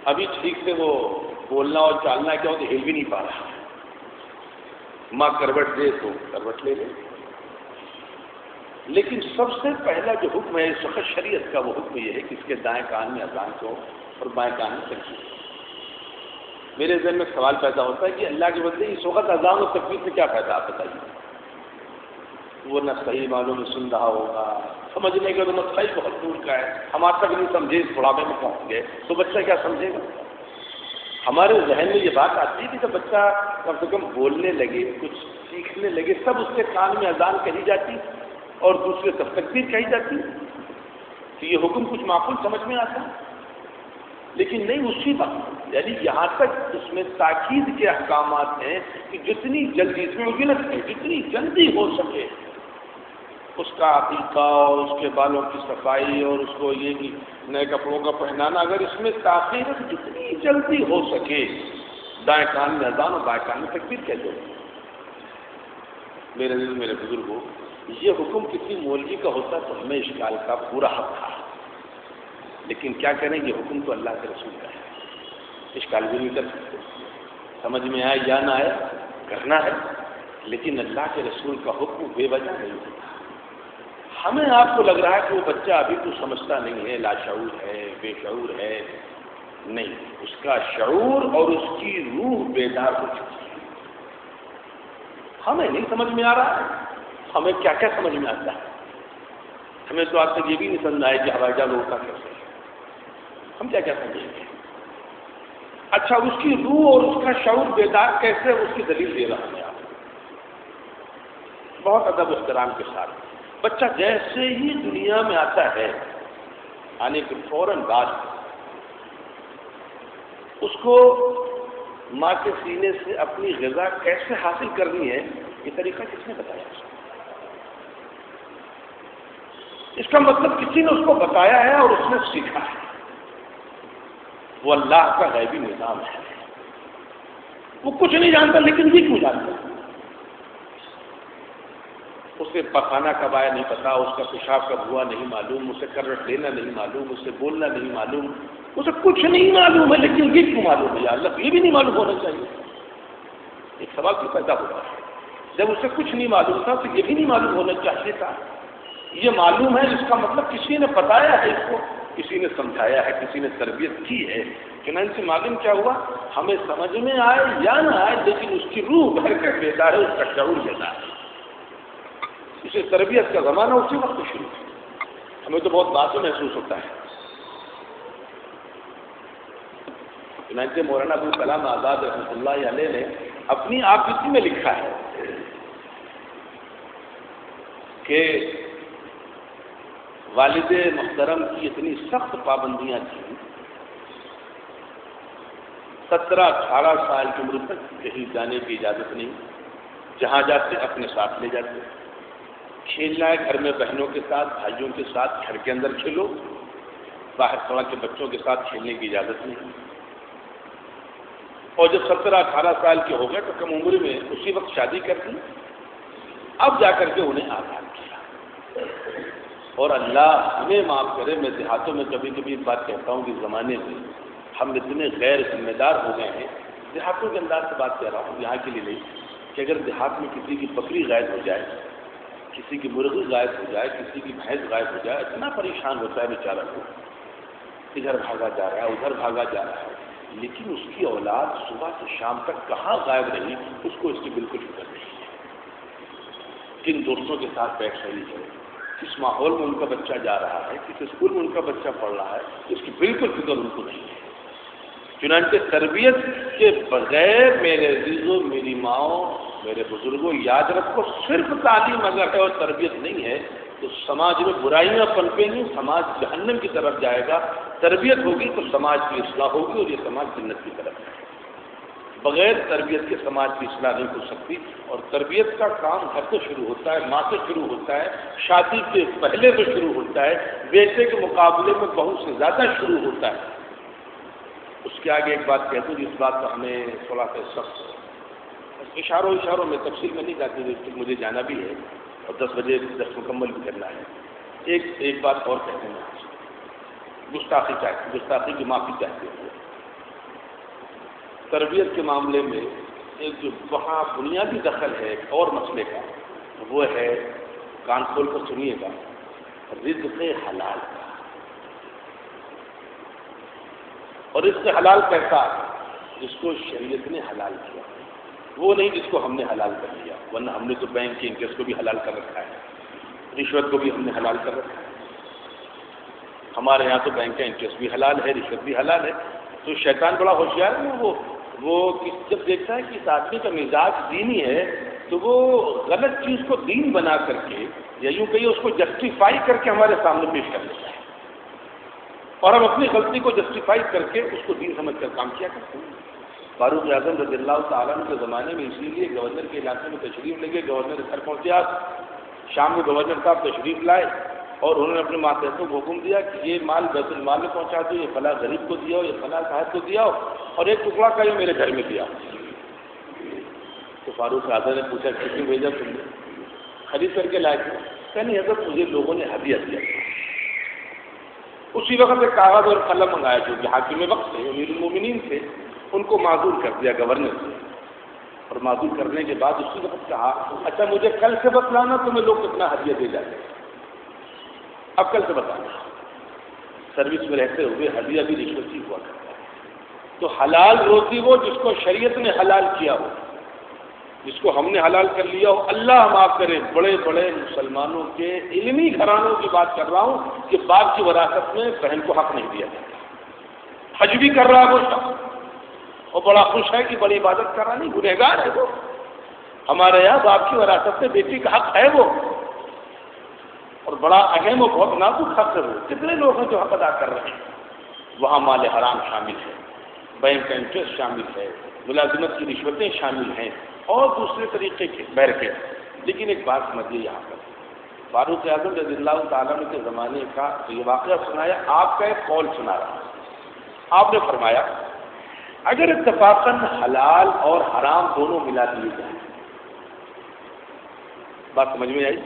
ابھی ٹھیک سے وہ بولنا اور چالنا کیا ہو تو ہل بھی نہیں پا رہا، ماں کروٹ دے تو کروٹ لے لے۔ لیکن سب سے پہلا جو حکم ہے اس وقت شریعت کا، وہ حکم یہ ہے کہ اس کے دائیں کان میں اذان کو اور بائیں کان میں تکبیر۔ میرے ذہن میں سوال پیدا ہوتا ہے کہ اللہ کے بدلے اس وقت اذان اور تکبیر سے کیا فائدہ، آپ بتائیے؟ وہ نہ صحیح معلوم سن رہا ہوگا، سمجھنے کا تو مسئلہ ہی بہت دور کا ہے، ہم آج تک نہیں سمجھے، اس بڑھاپے میں پہنچ گئے تو بچہ کیا سمجھے گا؟ ہمارے ذہن میں یہ بات آتی ہے کہ جب بچہ کم سے کم بولنے لگے، کچھ سیکھنے لگے، تب اس کے کان میں اذان کہی جاتی اور دوسرے تب تکبیر کہی جاتی، تو یہ حکم کچھ معقول سمجھ میں آتا ہے۔ لیکن نہیں، اسی وقت یعنی یہاں تک اس میں تاکید کے احکامات ہیں کہ جتنی جلدی، اس میں اجلت ہے، جتنی جلدی ہو سکے اس کا عقیقہ اور اس کے بالوں کی صفائی اور اس کو یہ کہ نئے کپڑوں کا پہنانا، اگر اس میں تاخیر ہے تو جتنی جلدی ہو سکے دائیں کان میں اذان اور بائیں کان میں تکبیر کہہ دو۔ میرے بزرگوں، یہ حکم کسی مولوی کا ہوتا تو ہمیں اشکال کا پورا حق تھا، لیکن کیا کریں، یہ حکم تو اللہ کے رسول کا ہے، اشکال بھی نہیں کر سکتے، سمجھ میں آئے یا نہ آئے کرنا ہے، لیکن اللہ کے رسول کا حکم بے وجہ نہیں ہوتا۔ ہمیں آپ کو لگ رہا ہے کہ وہ بچہ ابھی تو سمجھتا نہیں ہے، لاشعور ہے، بے شعور ہے، نہیں، اس کا شعور اور اس کی روح بیدار ہو چکی ہے۔ ہمیں نہیں سمجھ میں آ رہا ہے، ہمیں کیا کیا سمجھ میں آتا ہے، ہمیں تو آج تک یہ بھی نہیں سمجھ آیا کہ ہوائی جہاز اڑتا کیسے، ہم کیا کیا سمجھیں گے؟ اچھا، اس کی روح اور اس کا شعور بیدار کیسے، اس کی دلیل دے رہا ہے آپ، بہت ادب احترام کے ساتھ۔ بچہ جیسے ہی دنیا میں آتا ہے، آنے کے فوراً بعد اس کو ماں کے سینے سے اپنی غذا کیسے حاصل کرنی ہے، یہ طریقہ کس نے بتایا؟ اس کا مطلب کسی نے اس کو بتایا ہے اور اس نے سیکھا ہے، وہ اللہ کا غیبی نظام ہے۔ وہ کچھ نہیں جانتا، لیکن یہ کیوں جانتا ہے؟ اسے پخانا کب آیا نہیں پتا، اس کا پیشاب کب ہوا نہیں معلوم، اسے کروٹ لینا نہیں معلوم، اسے بولنا نہیں معلوم، اسے کچھ نہیں معلوم ہے، لیکن یہ کیوں معلوم ہے؟ یا اللہ، یہ بھی نہیں معلوم ہونا چاہیے۔ ایک سوال کیوں پیدا ہوتا ہے؟ جب اسے کچھ نہیں معلوم تھا تو یہ بھی نہیں معلوم ہونا چاہیے تھا۔ یہ معلوم ہے، اس کا مطلب کسی نے بتایا ہے اس کو، کسی نے سمجھایا ہے، کسی نے تربیت کی ہے۔ چنانچہ معلوم کیا ہوا، ہمیں سمجھ میں آئے یا نہ آئے، لیکن اس کی روح بھر کر بیدار ہے، اس کا شعور بیدار ہے۔ اسے تربیت کا زمانہ اسی وقت شروع ہے۔ ہمیں تو بہت بعد میں محسوس ہوتا ہے۔ چنانچہ مولانا ابوالکلام آزاد رحمۃ اللہ علیہ نے اپنی آپ بیتی میں لکھا ہے کہ والد محترم کی اتنی سخت پابندیاں تھیں، 17-18 سال کی عمر تک کہیں جانے کی اجازت نہیں، جہاں جاتے اپنے ساتھ لے جاتے، کھیلنا ہے گھر میں بہنوں کے ساتھ، بھائیوں کے ساتھ گھر کے اندر کھیلو، باہر سڑک کے بچوں کے ساتھ کھیلنے کی اجازت نہیں۔ اور جب 17-18 سال کے ہو گئے تو کم عمر میں اسی وقت شادی کر دی، اب جا کر کے انہیں آزاد کیا۔ اور اللہ ہمیں معاف کرے، میں دیہاتوں میں کبھی کبھی بات کہتا ہوں کہ زمانے میں ہم اتنے غیر ذمہ دار ہو گئے ہیں، دیہاتوں کے انداز سے بات کر رہا ہوں، یہاں کے لیے نہیں، کہ اگر دیہات میں کسی کی بکری غائب ہو جائے، کسی کی مرغی غائب ہو جائے، کسی کی بھینس غائب ہو جائے، اتنا پریشان ہوتا ہے بیچارہ کو، ادھر بھاگا جا رہا ہے، ادھر بھاگا جا رہا ہے، لیکن اس کی اولاد صبح سے شام تک کہاں غائب رہی، اس کو اس کی بالکل فکر نہیں ہے، کن دوستوں کے ساتھ بیٹھ رہی ہے، کس ماحول میں ان کا بچہ جا رہا ہے، کس اسکول میں ان کا بچہ پڑھ رہا ہے، اس کی بالکل فکر ان کو نہیں ہے۔ چنانچہ تربیت کے بغیر میرے عزیزوں، میری ماؤں، میرے بزرگوں، یاد رکھو، صرف تعلیم اگر ہے اور تربیت نہیں ہے تو سماج میں برائیاں پنپیں گی، سماج جہنم کی طرف جائے گا۔ تربیت ہوگی تو سماج کی اصلاح ہوگی اور یہ سماج جنت کی طرف جائے گا۔ بغیر تربیت کے سماج کی اصلاح نہیں ہو سکتی، اور تربیت کا کام گھر سے شروع ہوتا ہے، ماں سے شروع ہوتا ہے، شادی سے پہلے سے شروع ہوتا ہے، بیٹے کے مقابلے میں بہو سے زیادہ شروع ہوتا ہے۔ اس کے آگے ایک بات کہہ دوں، جس بات کا ہمیں تھوڑا سا سخت اشاروں میں تفصیل میں نہیں جاتی، لیکن مجھے جانا بھی ہے اور 10 بجے درس مکمل بھی کرنا ہے۔ ایک بات اور کہتے ہیں، گستاخی کی معافی چاہتے ہیں۔ تربیت کے معاملے میں ایک جو وہاں بنیادی دخل ہے ایک اور مسئلے کا، وہ ہے، کان کھول کر سنیے گا، رزق حلال کا۔ اور رزق حلال کیسا؟ جس کو شریعت نے حلال کیا، وہ نہیں جس کو ہم نے حلال کر لیا، ورنہ ہم نے تو بینک کے انٹرسٹ کو بھی حلال کر رکھا ہے، رشوت کو بھی ہم نے حلال کر رکھا ہے۔ ہمارے یہاں تو بینک کا انٹرسٹ بھی حلال ہے، رشوت بھی حلال ہے۔ تو شیطان بڑا ہوشیار ہے، وہ جب دیکھتا ہے کہ اس آدمی کا مزاج دینی ہے تو وہ غلط چیز کو دین بنا کر کے، یا یوں کہیے اس کو جسٹیفائی کر کے ہمارے سامنے پیش کر دیتا ہے، اور ہم اپنی غلطی کو جسٹیفائی کر کے اس کو دین سمجھ کر کام کیا کرتے ہیں۔ فاروق اعظم رضی اللہ تعالیٰ عنہ کے زمانے میں اسی لیے گورنر کے علاقے میں تشریف لے گئے، گورنر گھر پہنچے، شام میں گورنر صاحب تشریف لائے اور انہوں نے اپنے ماتحتوں کو حکم دیا کہ یہ مال بیت المال میں پہنچا دو، یہ فلاں غریب کو دیا ہو، یہ فلاں صاحب کو دیا ہو، اور ایک ٹکڑا کا یہ میرے گھر میں دیا ہو۔ تو فاروق اعظم نے پوچھا کتنے بھیجا تم نے؟ خرید کر کے لائے تھے؟ کہ نہیں حضرت، مجھے لوگوں نے ہدیہ دیا۔ اسی وقت ایک کاغذ اور قلم منگایا، جو کہ حاکم وقت تھے، امیر المومنین تھے، ان کو معذور کر دیا گورنر سے، اور معذور کرنے کے بعد اسی وقت کہا اچھا مجھے کل سے بتلانا تمہیں لوگ کتنا ہدیہ دے جاتے ہیں، اب کل سے بتانا۔ سروس میں رہتے ہوئے ہدیہ بھی رشوت ہی ہوا کرتا ہے۔ تو حلال روزی وہ جس کو شریعت نے حلال کیا ہو، جس کو ہم نے حلال کر لیا ہو۔ اللہ معاف کرے، بڑے بڑے مسلمانوں کے علمی گھرانوں کی بات کر رہا ہوں کہ باپ کی وراثت میں بہن کو حق نہیں دیا جاتا، حج بھی کر رہا ہے وہ شخص اور بڑا خوش ہے کہ بڑی عبادت کر رہا، نہیں، گنہگار ہے وہ۔ ہمارے یہاں باپ کی وراثت میں بیٹی کا حق ہے وہ، اور بڑا اہم اور بہت نازک حق ہے وہ۔ کتنے لوگ ہیں جو حق ادا کر رہے ہیں؟ وہاں مال حرام شامل ہے، بینک کا انٹرسٹ شامل ہے، ملازمت کی رشوتیں شامل ہیں، اور دوسرے طریقے کے بہر کے۔ لیکن ایک بات سمجھیے، یہاں پر فاروق اعظم رضی اللہ تعالیٰ عنہ کے زمانے کا یہ واقعہ سنایا، آپ کا ایک قول سنا رہا ہوں۔ آپ نے فرمایا اگر اتفاقاً حلال اور حرام دونوں ملا دیے جائیں، بات سمجھ میں آئی؟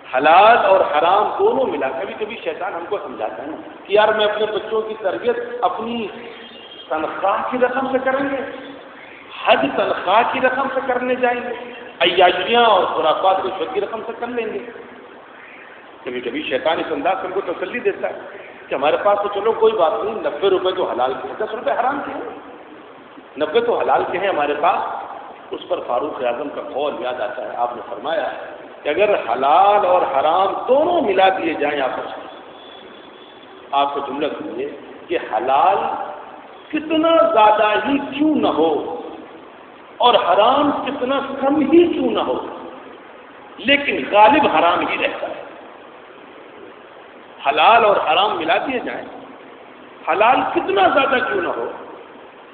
حلال اور حرام دونوں ملا، کبھی کبھی شیطان ہم کو سمجھاتا ہے کہ یار میں اپنے بچوں کی تربیت اپنی تنخواہ کی رقم سے کریں گے، حج تنخواہ کی رقم سے کرنے جائیں گے، عیاشیاں اور خرافات رشوت کی رقم سے کر لیں گے۔ کبھی کبھی شیطان اس انداز سے ہم کو تسلی دیتا ہے کہ ہمارے پاس تو چلو کوئی بات نہیں، 90 روپے تو حلال کے ہیں، 10 روپے حرام کے ہیں، 90 تو حلال کے ہیں ہمارے پاس۔ اس پر فاروق اعظم کا قول یاد آتا ہے، آپ نے فرمایا کہ اگر حلال اور حرام دونوں ملا دیے جائیں آپس میں، آپ کو جملہ سنیے کہ حلال کتنا زیادہ ہی کیوں نہ ہو اور حرام کتنا کم ہی کیوں نہ ہو، لیکن غالب حرام ہی رہتا ہے۔ حلال اور حرام ملا دیے جائیں، حلال کتنا زیادہ کیوں نہ ہو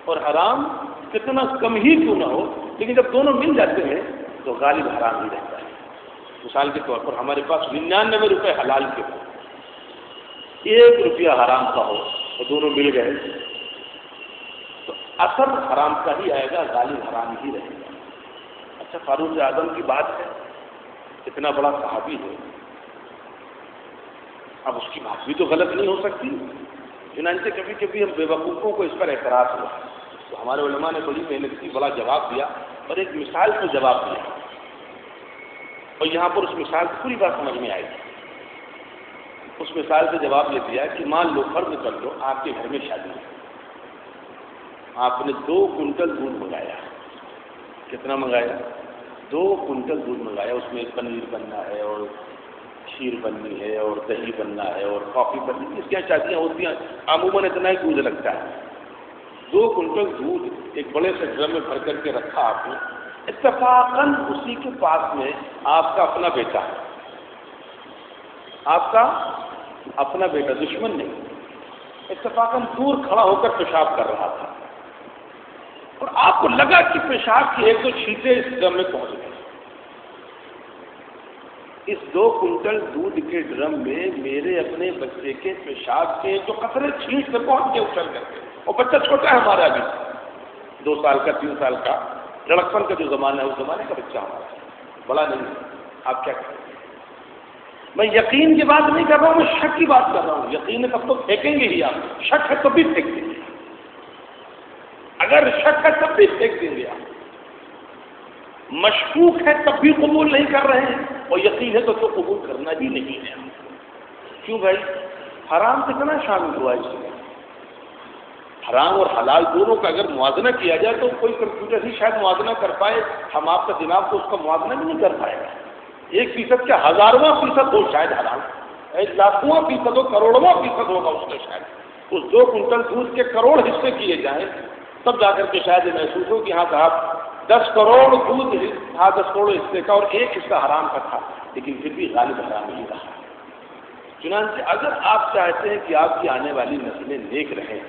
اور حرام کتنا کم ہی کیوں نہ ہو، لیکن جب دونوں مل جاتے ہیں تو غالب حرام ہی رہتا ہے۔ مثال کے طور پر ہمارے پاس 99 روپے حلال کے ہو، 1 روپیہ حرام کا ہو، اور دونوں مل گئے تو اثر حرام کا ہی آئے گا، غالب حرام ہی رہے گا۔ اچھا، فاروق اعظم کی بات ہے، اتنا بڑا صحابی ہے، اب اس کی بات بھی تو غلط نہیں ہو سکتی۔ چنانچہ کبھی کبھی ہم بے وقوفوں کو اس پر اعتراض ہوا تو ہمارے علماء نے بڑی محنت کی، بڑا جواب دیا اور ایک مثال سے جواب دیا، اور یہاں پر اس مثال سے پوری بات سمجھ میں آئے گی۔ اس مثال سے جواب یہ دیا کہ مان لو، فرض کر لو آپ کے گھر میں شادی ہے، آپ نے 2 کنٹل دودھ منگایا۔ کتنا منگایا؟ 2 کنٹل دودھ منگایا، اس میں پنیر بننا ہے اور کھیر بننی ہے اور دہی بننا ہے اور کافی بننی ہے، اس کے شادیاں ہوتی ہیں عموماً اتنا ہی دودھ لگتا ہے۔ 2 کنٹل دودھ ایک بڑے سے ڈرم میں بھر کر کے رکھا آپ نے، اتفاقاً اسی کے پاس میں آپ کا اپنا بیٹا ہے، آپ کا اپنا بیٹا، دشمن نہیں، اتفاقاً دور کھڑا ہو کر پیشاب کر رہا تھا۔ اور آپ کو لگا کہ پیشاب کی ایک دو چھینٹیں اس ڈرم میں پہنچ گئی. اس 2 کنٹل دودھ کے ڈرم میں میرے اپنے بچے کے پیشاب کے جو قطرے چھینٹ سے پہنچ کے اچھل کر کے، اور بچہ چھوٹا ہے ہمارا ابھی 2 سال کا 3 سال کا، لڑکپن کا جو زمانہ ہے اس زمانے کا بچہ ہمارا بڑا نہیں ہے. آپ کیا کریں؟ میں یقین کی بات نہیں کر رہا ہوں، میں شک کی بات کر رہا ہوں. یقین ہے تب تو پھینکیں گے ہی آپ، شک ہے تب بھی پھینک دیں گے. اگر شک ہے تب بھی پھینک دیں گے آپ. مشکوک ہے تب بھی قبول نہیں کر رہے ہیں، اور یقین ہے تو قبول کرنا ہی نہیں ہے. کیوں بھائی؟ حرام سے کتنا شامل ہوا اس میں. حرام اور حلال دونوں کا اگر موازنہ کیا جائے تو کوئی کمپیوٹر ہی شاید موازنہ کر پائے. ہم آپ کا دماغ تو اس کا موازنہ بھی نہیں کر پائے گا. 1% کیا 1000واں% ہو شاید حرام، 1,00,000واں% ہو، کروڑواں % ہوگا اس کا شاید. اس 2 کنٹل دودھ کے کروڑ حصے کیے جائیں تب جا کر کے شاید یہ محسوس ہو کہ ہاں صاحب 10 کروڑ دودھ تھا 10 کروڑ حصے کا، اور 1 حصہ حرام کا تھا، لیکن پھر بھی غالب حرام نہیں رہا. چنانچہ اگر آپ چاہتے ہیں کہ آپ کی آنے والی نسلیں نیک رہیں،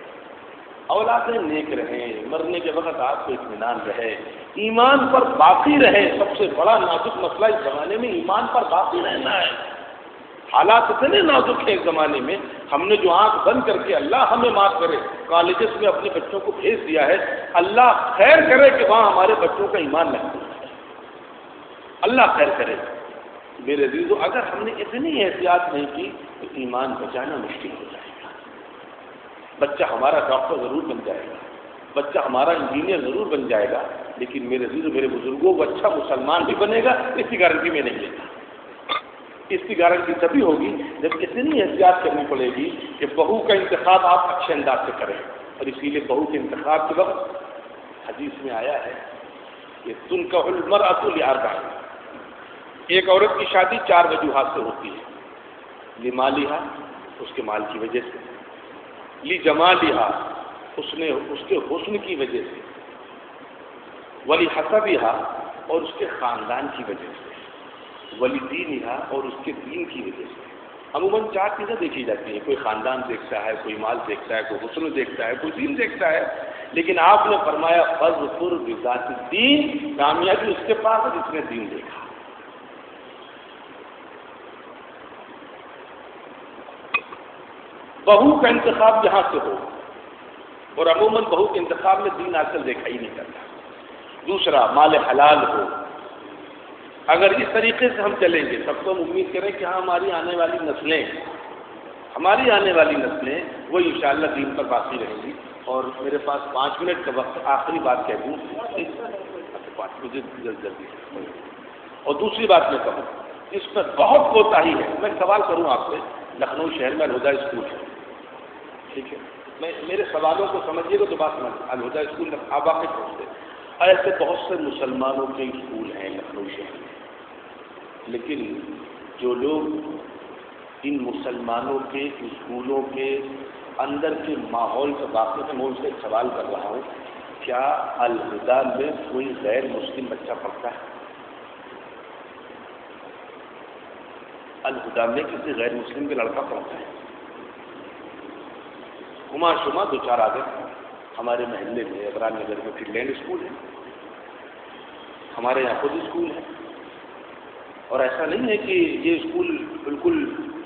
اولادیں نیک رہیں، مرنے کے وقت آپ کو اطمینان رہے، ایمان پر باقی رہے. سب سے بڑا نازک مسئلہ اس زمانے میں ایمان پر باقی رہنا ہے. حالات اتنے نازک ہیں اس زمانے میں، ہم نے جو آنکھ بند کر کے اللہ ہمیں معاف کرے کالجز میں اپنے بچوں کو بھیج دیا ہے. اللہ خیر کرے کہ وہاں ہمارے بچوں کا ایمان محفوظ ہے. اللہ خیر کرے. میرے عزیزو، اگر ہم نے اتنی احتیاط نہیں کی تو ایمان بچانا مشکل ہو جائے گا. بچہ ہمارا ڈاکٹر ضرور بن جائے گا، بچہ ہمارا انجینئر ضرور بن جائے گا، لیکن میرے عزیزو میرے بزرگوں وہ اچھا مسلمان بھی بنے گا، اس کی گارنٹی میں نہیں لیتا. اس کی گارنٹی تبھی ہوگی جب اتنی احتیاط کرنی پڑے گی کہ بہو کا انتخاب آپ اچھے انداز سے کریں. اور اسی لیے بہو کے انتخاب کے وقت حدیث میں آیا ہے کہ تنکح المرأۃ لأربع. ایک عورت کی شادی 4 وجوہات سے ہوتی ہے. لمالہا، اس کے مال کی وجہ سے. لجمالہا، اس کے حسن کی وجہ سے. ولحسبہا، اور اس کے خاندان کی وجہ سے. ولدینہا، اور اس کے دین کی وجہ سے. عموماً 4 چیزیں دیکھی جاتی ہیں. کوئی خاندان دیکھتا ہے، کوئی مال دیکھتا ہے، کوئی حسن دیکھتا ہے، کوئی دین دیکھتا ہے. لیکن آپ نے فرمایا فاظفر بذات الدین، کامیابی اس کے پاس ہے جس نے دین دیکھا. بہو کا انتخاب یہاں سے ہو، اور عموماً بہو کے انتخاب میں دین آج کل دیکھا ہی نہیں کرتا. دوسرا، مال حلال ہو. اگر اس طریقے سے ہم چلیں گے تب تو ہم امید کریں کہ ہاں ہماری آنے والی نسلیں وہ انشاءاللہ دین پر باقی رہیں گی. اور میرے پاس 5 منٹ کا وقت، آخری بات کہہ دوں. مجھے جلدی. اور دوسری بات میں کہوں، اس پر بہت کوتاہی ہے. میں سوال کروں آپ سے. لکھنؤ شہر میں الہدیٰ اسکول ہے، ٹھیک ہے؟ میرے سوالوں کو سمجھیے گا تو بات سمجھ. الہدیٰ اسکول آپ واقع پہنچتے. ایسے بہت سے مسلمانوں کے اسکول ہیں لکھنؤ شہر میں، لیکن جو لوگ ان مسلمانوں کے اسکولوں کے اندر کے ماحول سے واقف ہیں، میں ان سے ایک سوال کر رہا ہوں، کیا الہدیٰ میں کوئی غیر مسلم بچہ پڑھتا ہے؟ الہدیٰ میں کسی غیر مسلم کے لڑکا پڑھتا ہے؟ ہما شما 2-4 آدمی. ہمارے محلے میں ابرار نگر میں فن لینڈ اسکول ہے، ہمارے یہاں خود اسکول ہے. اور ایسا نہیں ہے کہ یہ اسکول بالکل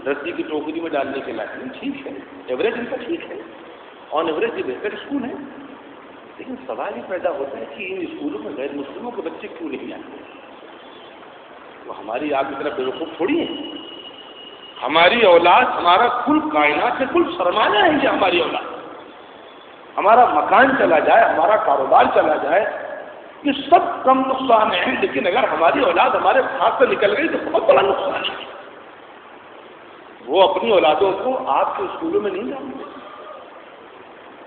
رسی کی ٹوکری میں ڈالنے کے لائق نہیں. ٹھیک ہے، ایوریج ان کا ٹھیک ہے، آن ایوریج یہ بہتر اسکول ہے. لیکن سوال یہ پیدا ہوتا ہے کہ ان اسکولوں میں غیر مسلموں کے بچے کیوں نہیں آتے؟ وہ ہماری آپ کی طرح بیوقوف تھوڑی ہیں. ہماری اولاد ہمارا کل کائنات سے کل سرمایہ ہے. یہ ہماری اولاد، ہمارا مکان چلا جائے، ہمارا کاروبار چلا جائے، یہ سب کم نقصان ہے. لیکن اگر ہماری اولاد ہمارے ہاتھ سے نکل گئی تو بہت بڑا نقصان ہے. وہ اپنی اولادوں کو آپ کے اسکولوں میں نہیں جانے گے.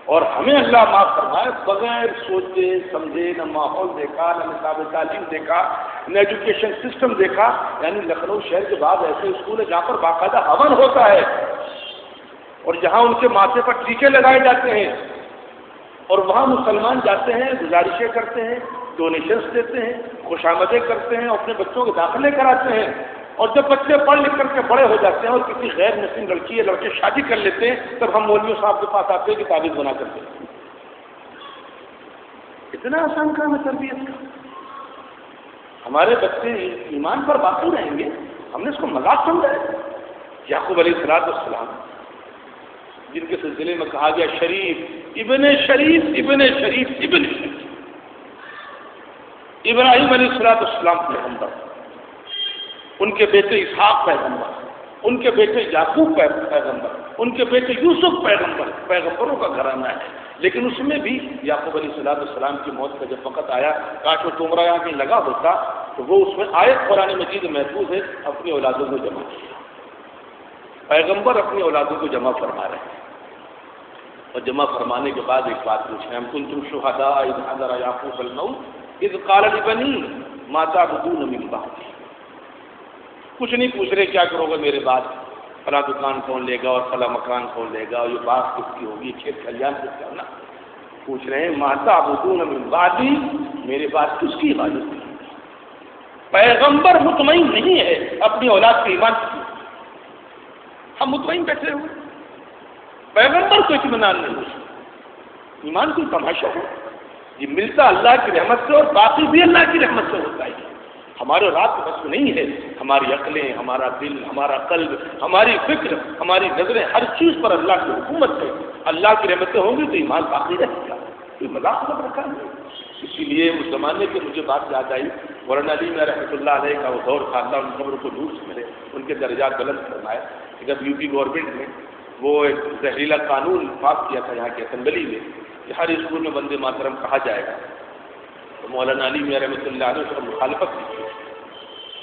اور ہمیں اللہ معاف فرمائے، بغیر سوچے سمجھے، نہ ماحول دیکھا، نہ نصاب تعلیم دیکھا، نہ ایجوکیشن سسٹم دیکھا. یعنی لکھنؤ شہر کے بعد ایسے اسکول ہیں جہاں پر باقاعدہ ہون ہوتا ہے، اور جہاں ان کے ماتھے پر ٹیکے لگائے جاتے ہیں، اور وہاں مسلمان جاتے ہیں، گزارشیں کرتے ہیں، ڈونیشنس دیتے ہیں، خوشامدیں کرتے ہیں، اپنے بچوں کے داخلے کراتے ہیں. اور جب بچے پڑھ لکھ کر کے بڑے ہو جاتے ہیں اور کسی غیر مسلم لڑکی یا لڑکے شادی کر لیتے ہیں، تب ہم مولوی صاحب کے پاس آتے ہیں کہ تعویذ بنا کر دیں. اتنا آسان کام ہے تربیت کا. ہمارے بچے ایمان پر باقی رہیں گے، ہم نے اس کو مذاق سمجھا ہے. یعقوب علیہ السلام جن کے سلسلے میں کہا گیا شریف ابن شریف ابن شریف ابن شریف، ابراہیم علیہ السلام پیغمبر، ان کے بیٹے اسحاق پیغمبر، ان کے بیٹے یعقوب پیغمبر، ان کے بیٹے یوسف پیغمبر، پیغمبروں کا گھرانہ ہے. لیکن اس میں بھی یعقوب علیہ السلام کی موت کا جب وقت آیا، کاش وہ تمرا یہاں کہیں لگا ہوتا تو وہ اس میں آیت قرآن مجید محفوظ ہے، اپنی اولادوں کو جمع کیا. پیغمبر اپنی اولادوں کو جمع فرما رہے ہیں، اور جمع فرمانے کے بعد ایک بات پوچھیں، ہم کنتم شہداء اذ حضر یعقوب الموت اذ قال لبنیہ ما تعبدون من بعدی. کچھ نہیں پوچھ رہے کیا کرو گے میرے بعد، فلاں دکان کون لے گا اور فلاں مکان کون لے گا، اور یہ باغ کس کی ہوگی، کھیت کھلیان کس کا. نا پوچھ رہے ہیں ما تعبدون من بعدی، میرے بعد کس کی عبادت کی. پیغمبر مطمئن نہیں ہے اپنی اولاد کے ایمان کی، ہم مطمئن بیٹھے ہوئے. پیغمبر کو اطمینان نہیں ہے، ایمان کوئی تماشا ہو. یہ ملتا اللہ کی رحمت سے اور باقی بھی اللہ کی رحمت سے ہوتا ہے. ہمارے رات بس نہیں ہے، ہماری عقلیں، ہمارا دل، ہمارا قلب، ہماری فکر، ہماری نظریں، ہر چیز پر اللہ کی حکومت ہے. اللہ کی رحمتیں ہوں گی تو ایمان باقی رہے گا، کوئی مذاق نہ رکھا نہیں. اسی لیے اس زمانے کے مجھے بات یاد آئی، مولانا علی میں رحمۃ اللہ علیہ کا وہ دور تھا، اللہ ان قبر کو نور سے ملے، ان کے درجات بلند فرمائے. جب یو پی گورنمنٹ نے وہ ایک زہریلا قانون پاس کیا تھا یہاں کی اسمبلی میں کہ ہر اسکول میں وندے ماترم کہا جائے گا، تو مولانا علی میں رحمۃ اللہ علیہ اس کا مخالفت کی تھی.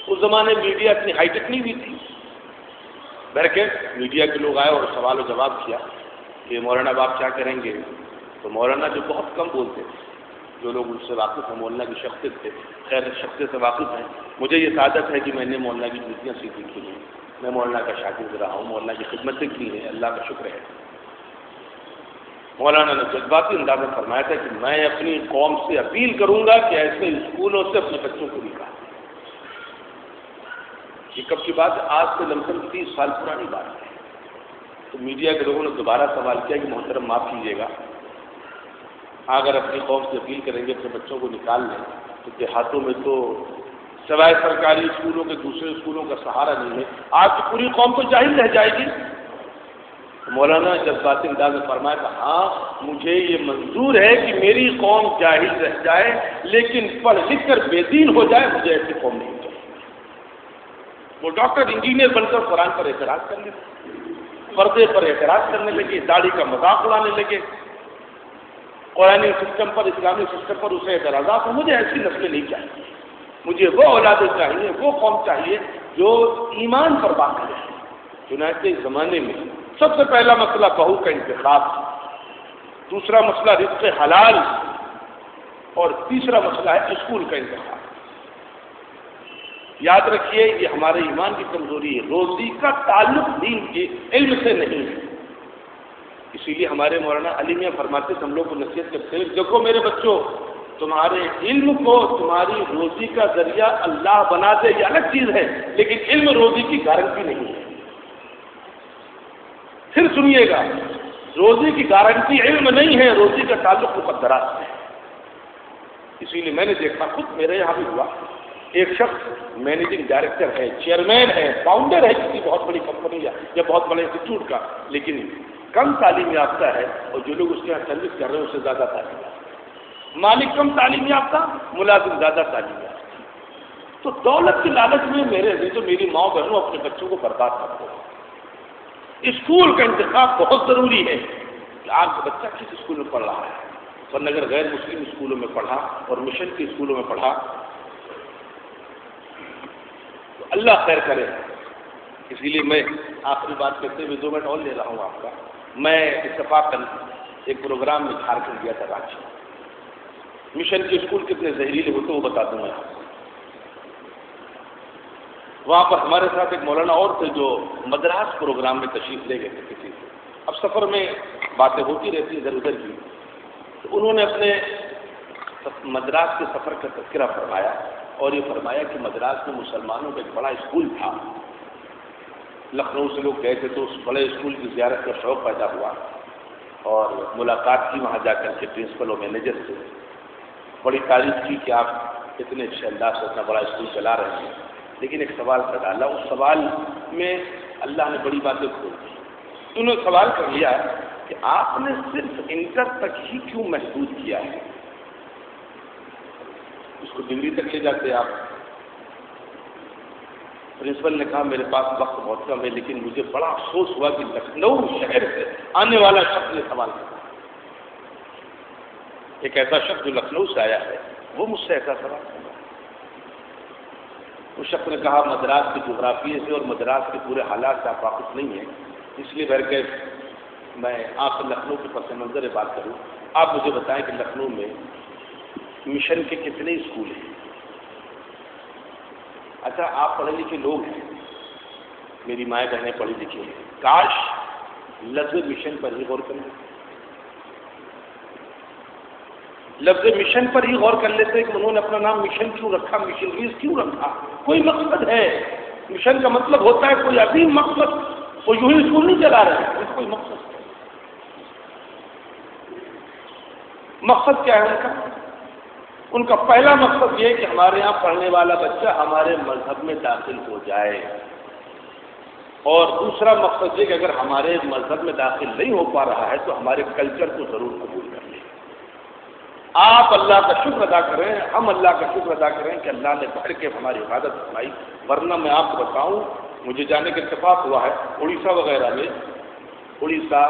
اس زمانے میڈیا اتنی ہائی ٹیک نہیں ہوئی تھی. بہرکیف میڈیا کے لوگ آئے اور سوال و جواب کیا کہ مولانا باپ کیا کریں گے. تو مولانا جو بہت کم بولتے تھے، جو لوگ ان سے واقف ہیں، مولانا کی شخصیت تھے، خیر شخصیت سے واقف ہیں. مجھے یہ سعادت ہے کہ میں نے مولانا کی جوتیاں سیکھی کی ہیں، میں مولانا کا شاگرد رہا ہوں، مولانا کی خدمتیں کی ہیں، اللہ کا شکر ہے. مولانا نے جذباتی انداز میں فرمایا تھا کہ میں اپنی قوم سے اپیل کروں گا کہ ایسے اسکولوں سے اپنے بچوں کو نکالیں. یہ کب کی بات ہے؟ آج سے لمسم 30 سال پرانی بات ہے. تو میڈیا کے لوگوں نے دوبارہ سوال کیا کہ محترم معاف کیجیے گا، اگر اپنی قوم سے اپیل کریں گے اپنے بچوں کو نکال لیں تو دیہاتوں میں تو سوائے سرکاری اسکولوں کے دوسرے اسکولوں کا سہارا نہیں ہے، آج کی پوری قوم تو جاہل رہ جائے گی. مولانا جذباتی انداز میں فرمایا کہ ہاں مجھے یہ منظور ہے کہ میری قوم جاہل رہ جائے لیکن پڑھ لکھ کر بے دین ہو جائے، مجھے ایسی قوم نہیں چاہیے. وہ ڈاکٹر انجینئر بن کر قرآن پر اعتراض کرنے لگے، پردے پر اعتراض کرنے لگے، داڑھی کا مذاق اڑانے لگے، قرآن سسٹم پر، اسلامی سسٹم پر اسے اعتراضات ہوں. مجھے ایسی نسلیں نہیں چاہیے، مجھے وہ اولادیں چاہیے، وہ قوم چاہیے جو ایمان پر باقی رہے. چنانچہ اس زمانے میں سب سے پہلا مسئلہ بہو کا انتخاب، دوسرا مسئلہ رزق حلال، اور تیسرا مسئلہ ہے اسکول کا انتخاب. یاد رکھیے یہ ہمارے ایمان کی کمزوری ہے، روزی کا تعلق دین کے علم سے نہیں ہے. اسی لیے ہمارے مولانا علی میاں فرماتے تھے، ہم لوگ کو نصیحت کرتے ہیں، دیکھو میرے بچوں، تمہارے علم کو تمہاری روزی کا ذریعہ اللہ بنا دے یہ الگ چیز ہے، لیکن علم روزی کی گارنٹی نہیں ہے. پھر سنیے گا، روزی کی گارنٹی علم نہیں ہے، روزی کا تعلق مقدرات سے ہے. اسی لیے میں نے دیکھا، خود میرے یہاں بھی ہوا، ایک شخص مینیجنگ ڈائریکٹر ہے، چیئرمین ہے، فاؤنڈر ہے کسی بہت بڑی کمپنی یا بہت بڑے انسٹیٹیوٹ کا، لیکن کم تعلیم یافتہ ہے، اور جو لوگ اس کے یہاں سروس کر رہے ہیں اس سے زیادہ تعلیم یافتہ. مالک کم تعلیم یافتہ، ملازم زیادہ تعلیم یافتہ. تو دولت کی لالچ میں میرے عزیزوں، میری ماں بہنوں، اپنے بچوں کو برباد کر دو. اسکول کا انتخاب بہت ضروری ہے کہ آپ کا بچہ کس اسکول میں پڑھ رہا ہے. ورنہ اگر غیر مسلم اسکولوں میں پڑھا اور مشن کے اسکولوں میں پڑھا تو اللہ خیر کرے. اسی لیے میں آخری بات کرتے ہوئے 2 منٹ اور لے رہا ہوں آپ کا. میں اتفاقاً ایک پروگرام میں جھارکھنڈ گیا تھا، رانچی. مشن کے اسکول کتنے زہریلے ہوتے وہ بتا دوں میں آپ کو. وہاں پر ہمارے ساتھ ایک مولانا اور تھے جو مدراس پروگرام میں تشریف لے گئے تھے کسی سے. اب سفر میں باتیں ہوتی رہتی ادھر ادھر کی، تو انہوں نے اپنے مدراس کے سفر کا تذکرہ فرمایا اور یہ فرمایا کہ مدراس میں مسلمانوں کا ایک بڑا اسکول تھا. لکھنؤ سے لوگ گئے تھے تو اس بڑے اسکول کی زیارت کا شوق پیدا ہوا اور ملاقات کی وہاں جا کر کے پرنسپل اور مینیجر سے. بڑی تعریف کی کہ آپ اتنے اچھے انداز سے اتنا بڑا اسکول چلا رہے ہیں، لیکن ایک سوال کا ڈالا، اس سوال میں اللہ نے بڑی باتیں کھول دی۔ انہوں نے سوال کر لیا کہ آپ نے صرف انٹر تک ہی کیوں محدود کیا ہے؟ اس کو ڈگری تک لے جاتے آپ۔ پرنسپل نے کہا میرے پاس وقت بہت کم ہے، لیکن مجھے بڑا افسوس ہوا کہ لکھنؤ شہر سے آنے والا شخص نے سوال کیا، ایک ایسا شخص جو لکھنؤ سے آیا ہے وہ مجھ سے ایسا سوال کرا۔ اس شخص نے کہا مدراس کے جغرافیے سے اور مدراس کے پورے حالات سے آپ واقف نہیں ہیں، اس لیے بہر کے میں آپ سے لکھنؤ کے پس منظر بات کروں۔ آپ مجھے بتائیں کہ لکھنؤ میں مشن کے کتنے اسکول ہیں؟ اچھا آپ پڑھے لکھے لوگ ہیں، میری مائیں بہنیں پڑھی لکھی ہیں، کاش لفظ مشن پر ہی غور کریں، لفظ مشن پر ہی غور کر لیتے کہ انہوں نے اپنا نام مشن کیوں رکھا، مشنریز کیوں رکھا؟ کوئی مقصد ہے، مشن کا مطلب ہوتا ہے کوئی عظیم مقصد، وہ یوں ہی اسکول نہیں چلا رہے ہیں، کوئی مقصد ہے۔ مقصد کیا ہے ان کا؟ ان کا پہلا مقصد یہ کہ ہمارے یہاں پڑھنے والا بچہ ہمارے مذہب میں داخل ہو جائے، اور دوسرا مقصد یہ کہ اگر ہمارے مذہب میں داخل نہیں ہو پا رہا ہے تو ہمارے کلچر کو ضرور قبول کر لیں۔ آپ اللہ کا شکر ادا کریں، ہم اللہ کا شکر ادا کریں کہ اللہ نے بڑھ کے ہماری حفاظت فرمائی، ورنہ میں آپ کو بتاؤں مجھے جانے کا اتفاق ہوا ہے اڑیسہ وغیرہ میں، اڑیسہ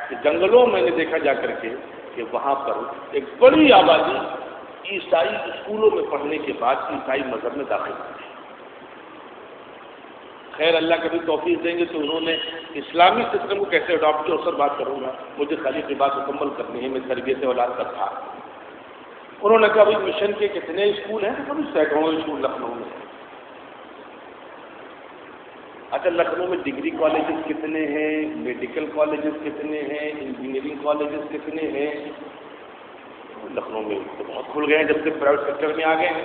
کے جنگلوں میں نے دیکھا جا کر کے کہ وہاں پر ایک بڑی آبادی عیسائی اسکولوں میں پڑھنے کے بعد عیسائی مذہب میں داخل ہوئی۔ خیر اللہ کبھی توفیق دیں گے تو انہوں نے اسلامی سسٹم کو کیسے اڈاپٹ کیا اس پر بات کروں گا، مجھے خالی کی بات مکمل کرنی ہے، میں تربیت اولاد کا تھا۔ انہوں نے کہا بھائی مشن کے کتنے اسکول ہیں؟ کبھی سینکڑوں اسکول لکھنؤ میں۔ اچھا لکھنؤ میں ڈگری کالجز کتنے ہیں، میڈیکل کالجز کتنے ہیں، انجینئرنگ کالجز کتنے ہیں؟ لکھنؤ میں تو بہت کھل گئے ہیں جب سے پرائیویٹ سیکٹر میں آ گئے ہیں۔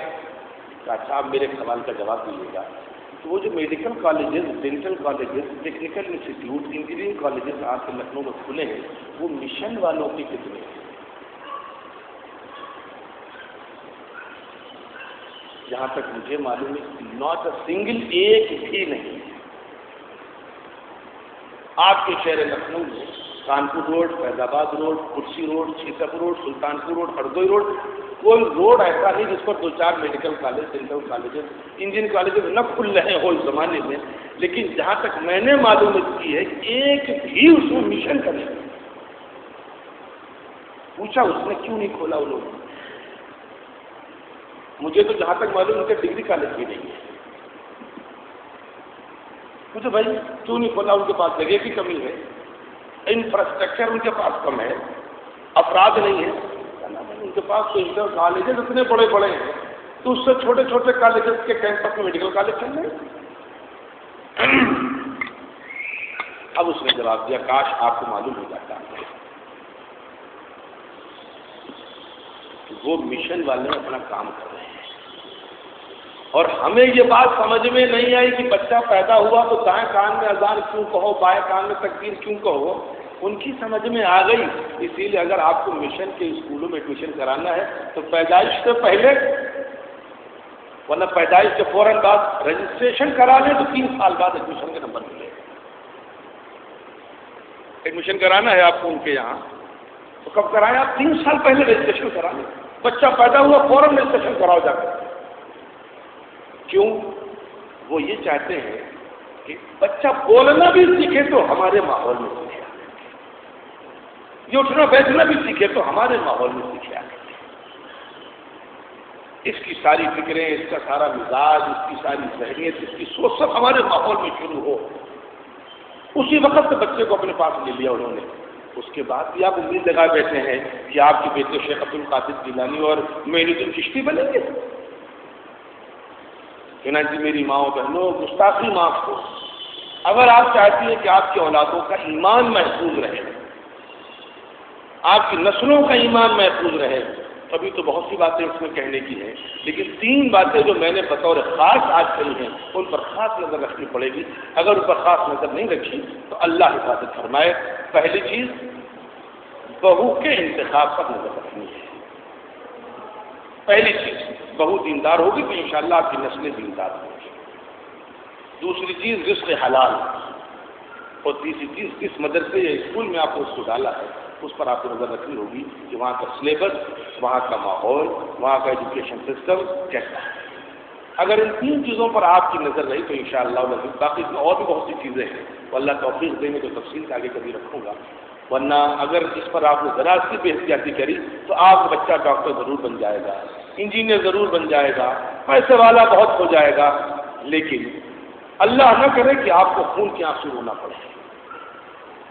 اچھا آپ میرے سوال کا جواب دیجیے گا، تو وہ جو medical colleges, dental colleges, technical institute, engineering colleges آپ کے لکھنؤ میں کھلے ہیں، وہ مشن والوں کے کتنے ہیں؟ جہاں تک مجھے معلوم ہے ناٹ اے سنگل، ایک بھی نہیں۔ آپ کے شہر لکھنؤ میں کانپور روڈ، فیض آباد روڈ، کرسی road, Sitapur road, Sultanpur road, Hardoi road, کوئی روڈ ایسا نہیں جس پر 2-4 medical college, dental colleges, engineering colleges نہ کھل رہے ہو اس زمانے میں، لیکن جہاں تک میں نے معلومات کی ہے ایک بھی اس میں مشن کا نہیں۔ پوچھا اس نے کیوں نہیں کھولا وہ لوگ؟ مجھے تو جہاں تک معلوم ان کے ڈگری کالج بھی نہیں ہے۔ مجھے بھائی کیوں نہیں کھولا؟ ان کے پاس جگہ کی کمی ہے، انفراسٹرکچر ان کے پاس کم ہے، افراد نہیں ہے، ان کے پاس تو انٹر کالجز اتنے بڑے بڑے ہیں، تو اس سے چھوٹے چھوٹے کالجز کے کیمپس میں میڈیکل کالج چل رہے ہیں۔ اب اس نے جواب دیا کاش آپ کو معلوم ہو جاتا کہ وہ مشن والے اپنا کام کر رہے ہیں، اور ہمیں یہ بات سمجھ میں نہیں آئی کہ بچہ پیدا ہوا تو دائیں کان میں اذان کیوں کہو، بائیں کان میں تکبیر کیوں کہو، ان کی سمجھ میں آ گئی۔ اسی لیے اگر آپ کو مشن کے اسکولوں میں ایڈمیشن کرانا ہے تو پیدائش سے پہلے، ورنہ پیدائش کے فوراً بعد رجسٹریشن کرا لیں تو 3 سال بعد ایڈمیشن کا نمبر ملے گا۔ ایڈمیشن کرانا ہے آپ کو ان کے یہاں تو کب کرائیں؟ آپ 3 سال پہلے رجسٹریشن کرا لیں، بچہ پیدا ہوا فوراً رجسٹریشن کراؤ جا کر۔ کیوں؟ وہ یہ چاہتے ہیں کہ بچہ بولنا بھی سیکھے تو ہمارے ماحول میں سیکھے، یہ اٹھنا بیٹھنا بھی سیکھے تو ہمارے ماحول میں سیکھے۔ اس کی ساری فکریں، اس کا سارا مزاج، اس کی ساری ذہنیت، اس کی سوچ سب ہمارے ماحول میں شروع ہو۔ اسی وقت بچے کو اپنے پاس لے لیا انہوں نے۔ اس کے بعد بھی آپ امید لگائے بیٹھے ہیں کہ آپ کے بیٹے شیخ عبد القادر جیلانی اور معین الدین چشتی بنیں گے۔ جی میری ماؤں بہنوں، گستاخی معاف کو، اگر آپ چاہتی ہیں کہ آپ کی اولادوں کا ایمان محفوظ رہے، آپ کی نسلوں کا ایمان محفوظ رہے، ابھی تو بہت سی باتیں اس میں کہنے کی ہیں، لیکن 3 باتیں جو میں نے بطور خاص آج کہی ہیں ان پر خاص نظر رکھنی پڑے گی۔ اگر ان پر خاص نظر نہیں رکھی تو اللہ حفاظت فرمائے۔ پہلی چیز، بہو کے انتخاب پر نظر رکھنی ہے۔ پہلی چیز بہو دیندار ہوگی تو انشاءاللہ آپ کی نسلیں دیندار ہوں گی. دوسری چیز رزق حلال. اور تیسری چیز کس مدرسے یا اسکول میں آپ کو اس کو ڈالا ہے اس پر آپ کو نظر رکھنی ہوگی کہ وہاں کا سلیبس، وہاں کا ماحول، وہاں کا ایجوکیشن سسٹم کیسا ہے. اگر ان تین چیزوں پر آپ کی نظر رہی تو انشاءاللہ باقی اور بھی بہت سی چیزیں ہیں تو اللہ توفیق دیں گے تو تفصیل سے آگے کبھی رکھوں گا. ورنہ اگر اس پر آپ نے ذرا سی بے احتیاطی کری تو آپ کا بچہ ڈاکٹر ضرور بن جائے گا، انجینئر ضرور بن جائے گا، پیسے والا بہت ہو جائے گا، لیکن اللہ نہ کرے کہ آپ کو خون کے آنسو رونا پڑے.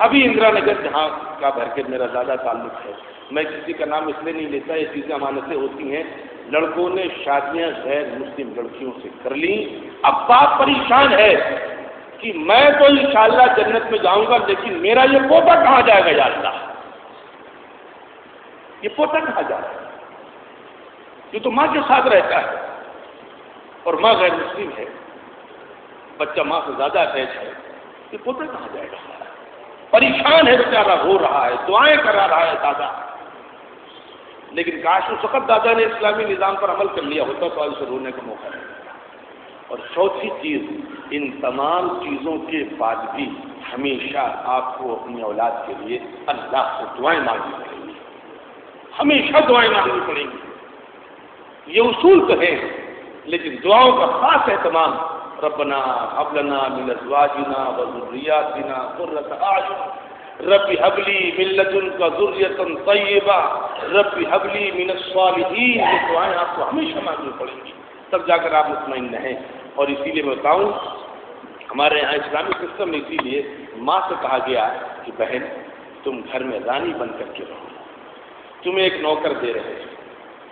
ابھی اندرا نگر جہاں کا گھر کے میرا زیادہ تعلق ہے، میں کسی کا نام اس لیے نہیں لیتا، یہ چیزیں امانتیں ہوتی ہیں. لڑکوں نے شادیاں غیر مسلم لڑکیوں سے کر لیں. اب باپ پریشان ہے کہ میں تو انشاءاللہ جنت میں جاؤں گا لیکن میرا یہ پوتا کہاں جائے گا یا اللہ، یہ پوتا کہاں جائے گا؟ یہ تو ماں کے ساتھ رہتا ہے اور ماں غیر مسلم ہے، بچہ ماں سے زیادہ اٹیچ ہے، یہ پوتا کہاں جائے گا؟ پریشان ہے بیچارہ، رو رہا ہے، دعائیں کرا رہا ہے دادا. لیکن کاش اس وقت دادا نے اسلامی نظام پر عمل کر لیا ہوتا تو آج سے رونے کا موقع نہیں. اور چوتھی چیز، ان تمام چیزوں کے بعد بھی ہمیشہ آپ کو اپنی اولاد کے لیے اللہ سے دعائیں مانگنی پڑیں گی، ہمیشہ دعائیں مانگنی پڑیں گی. یہ اصول تو ہے لیکن دعاؤں کا خاص اہتمام. ربنا هب لنا من ازواجنا وذرياتنا قرة اعين رب هب لي من لدنك ذرية طيبة رب هب لي من الصالحين. یہ دعائیں آپ کو ہمیشہ مانگنی پڑیں گی تب جا کر آپ مطمئن رہیں. اور اسی لیے میں بتاؤں ہمارے یہاں اسلامی سسٹم میں اسی لیے ماں سے کہا گیا کہ بہن تم گھر میں رانی بن کر کے رہو. تمہیں ایک نوکر دے رہے ہیں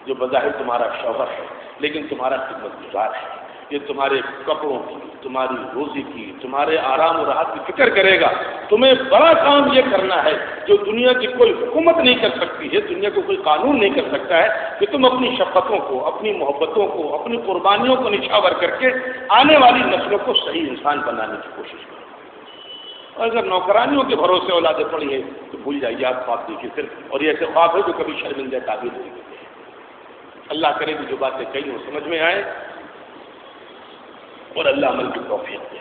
جو بظاہر تمہارا شوہر ہے لیکن تمہارا خدمت گزار ہے. یہ تمہارے کپڑوں کی، تمہاری روزی کی، تمہارے آرام و راحت کی فکر کرے گا. تمہیں بڑا کام یہ کرنا ہے جو دنیا کی کوئی حکومت نہیں کر سکتی ہے، دنیا کو کوئی قانون نہیں کر سکتا ہے، کہ تم اپنی شفقتوں کو، اپنی محبتوں کو، اپنی قربانیوں کو نچھاور کر کے آنے والی نسلوں کو صحیح انسان بنانے کی کوشش کرو. اور اگر نوکرانیوں کے بھروسے اولادیں پڑی ہیں تو بھول جائیے، آپ خواب دیکھیے صرف، اور یہ ایسے خواب ہے جو کبھی شرمندہ تعبیر نہیں کرتے. اللہ کرے کہ جو باتیں کہیں وہ سمجھ میں آئے اور اللہ عمل کی توفیق دے.